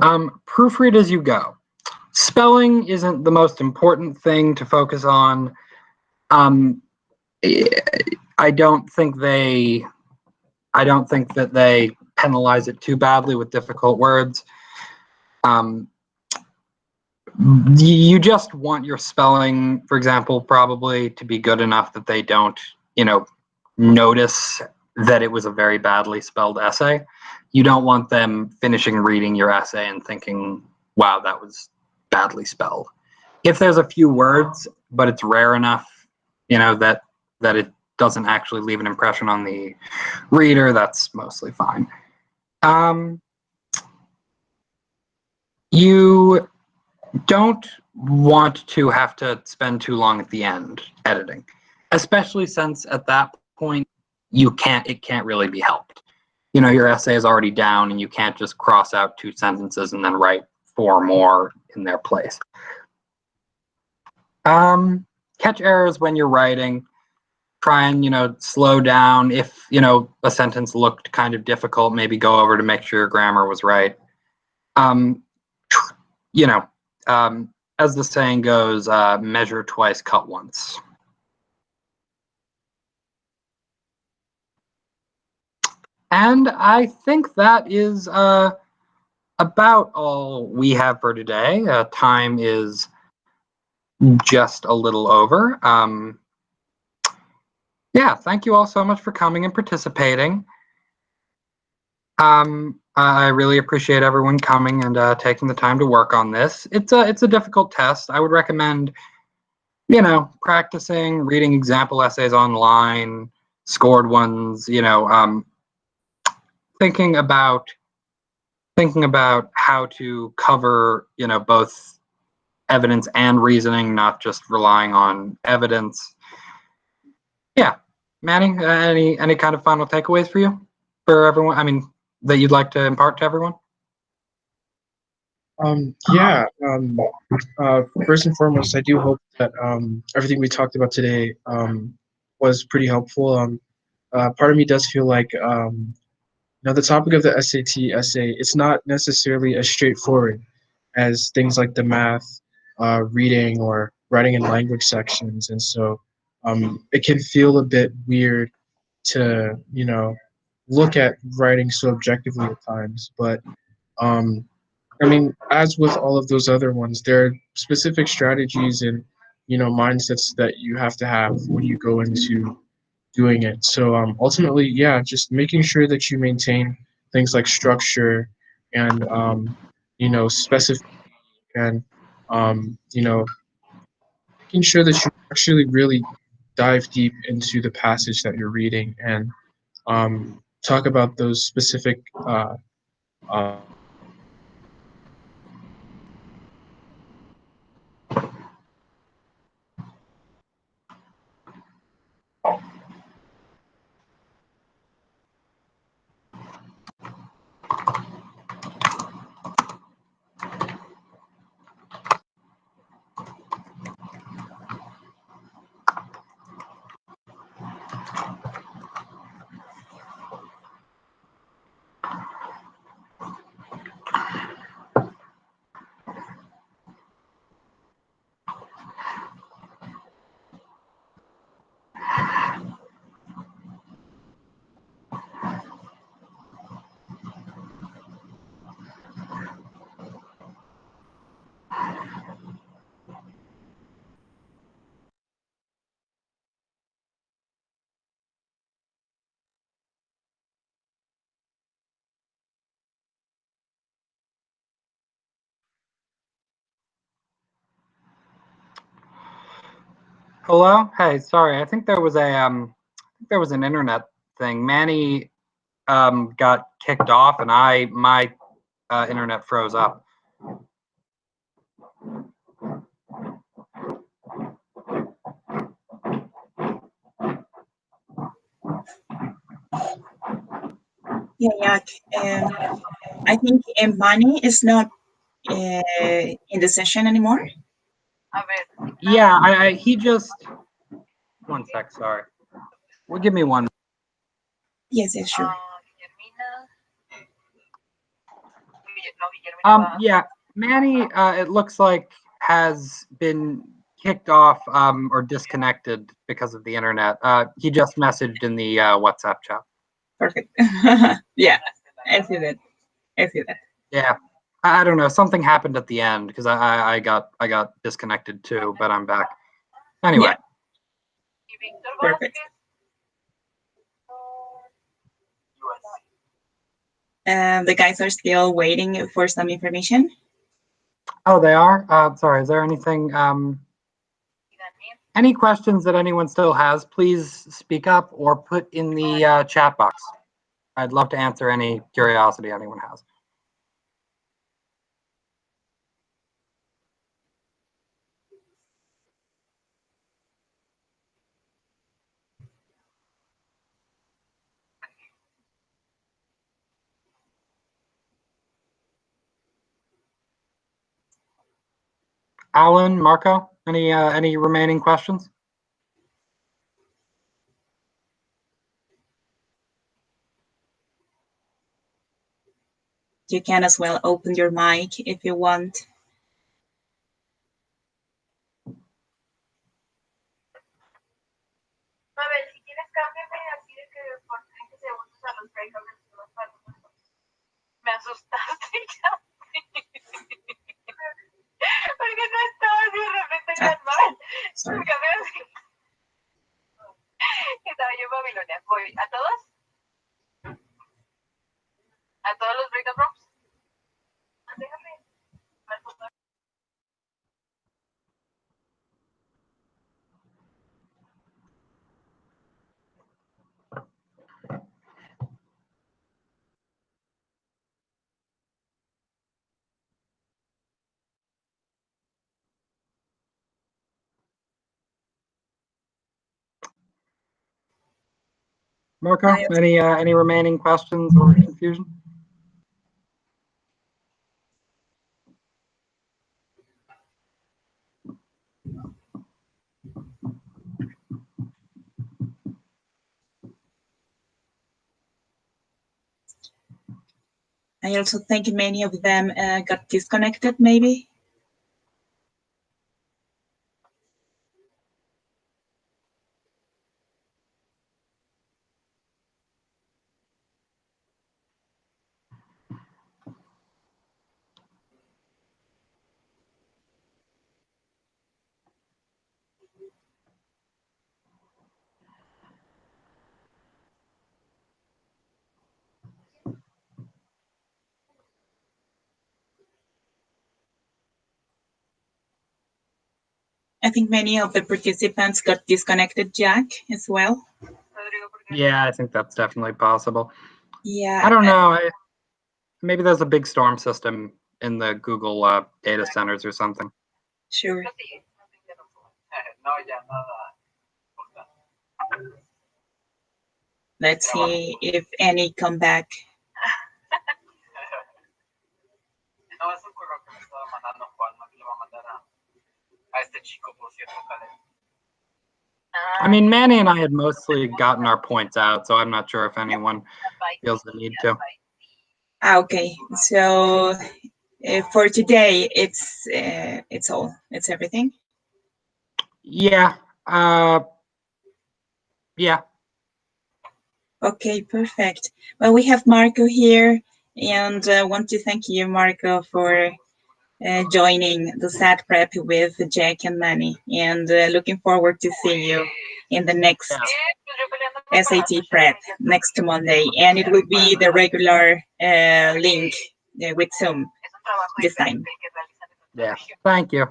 Proofread as you go. Spelling isn't the most important thing to focus on. I don't think that they penalize it too badly with difficult words. You just want your spelling, for example, probably to be good enough that they don't, notice that it was a very badly spelled essay. You don't want them finishing reading your essay and thinking, wow, that was badly spelled. If there's a few words, but it's rare enough, that it doesn't actually leave an impression on the reader, that's mostly fine. You don't want to have to spend too long at the end editing, especially since at that point it can't really be helped. Your essay is already down and you can't just cross out 2 sentences and then write 4 more in their place. Catch errors when you're writing. Try and, slow down. If, a sentence looked kind of difficult, maybe go over to make sure your grammar was right. As the saying goes, measure twice, cut once. And I think that is about all we have for today. Time is just a little over. Yeah, thank you all so much for coming and participating. I really appreciate everyone coming and taking the time to work on this. It's a difficult test. I would recommend, practicing, reading example essays online, scored ones, thinking about how to cover, both evidence and reasoning, not just relying on evidence. Yeah, Manny, any kind of final takeaways for you, for everyone? I mean, that you'd like to impart to everyone? First and foremost, I do hope that everything we talked about today was pretty helpful. Part of me does feel like the topic of the SAT essay, it's not necessarily as straightforward as things like the math, reading, or writing in language sections. And so it can feel a bit weird to, look at writing so objectively at times. But um, I mean, as with all of those other ones, there are specific strategies and, mindsets that you have to have when you go into doing it. So ultimately, yeah, just making sure that you maintain things like structure and, specific and, making sure that you actually really dive deep into the passage that you're reading and talk about those specific uh, Hello? Hey, sorry. I think there was an internet thing. Manny got kicked off and my internet froze up. Yeah, I think Manny is not in the session anymore. Yeah, he just 1 sec, sorry. Well, give me one. Yes, sure. Yeah, Manny, it looks like has been kicked off or disconnected because of the internet. He just messaged in the WhatsApp chat. Perfect. Yeah, I see that. I see that. Yeah, I don't know. Something happened at the end because I got disconnected too, but I'm back. Anyway. Yeah. Perfect. The guys are still waiting for some information. Oh, they are? Sorry, is there anything, any questions that anyone still has, please speak up or put in the chat box. I'd love to answer any curiosity anyone has. Alan, Marco, any remaining questions? You can as well open your mic if you want. Me asustaste, porque no estaba así de repente normal. Sorry. Estaba yo en Babilonia. Voy a todos. A todos los breakout rooms. Déjame. Marco, any remaining questions or confusion? I also think many of them got disconnected, maybe. I think many of the participants got disconnected, Jack, as well. Yeah, I think that's definitely possible. Yeah. I don't know. Maybe there's a big storm system in the Google data centers or something. Sure. Let's see if any come back. I mean, Manny and I had mostly gotten our points out, so I'm not sure if anyone feels the need to. Okay, so for today, it's all. It's everything. Yeah. Yeah. Okay, perfect. Well, we have Marco here, and want to thank you, Marco, for joining the SAT prep with Jack and Manny, and looking forward to see you in the next SAT prep next Monday, and it will be the regular link with Zoom this time. Yeah. Thank you.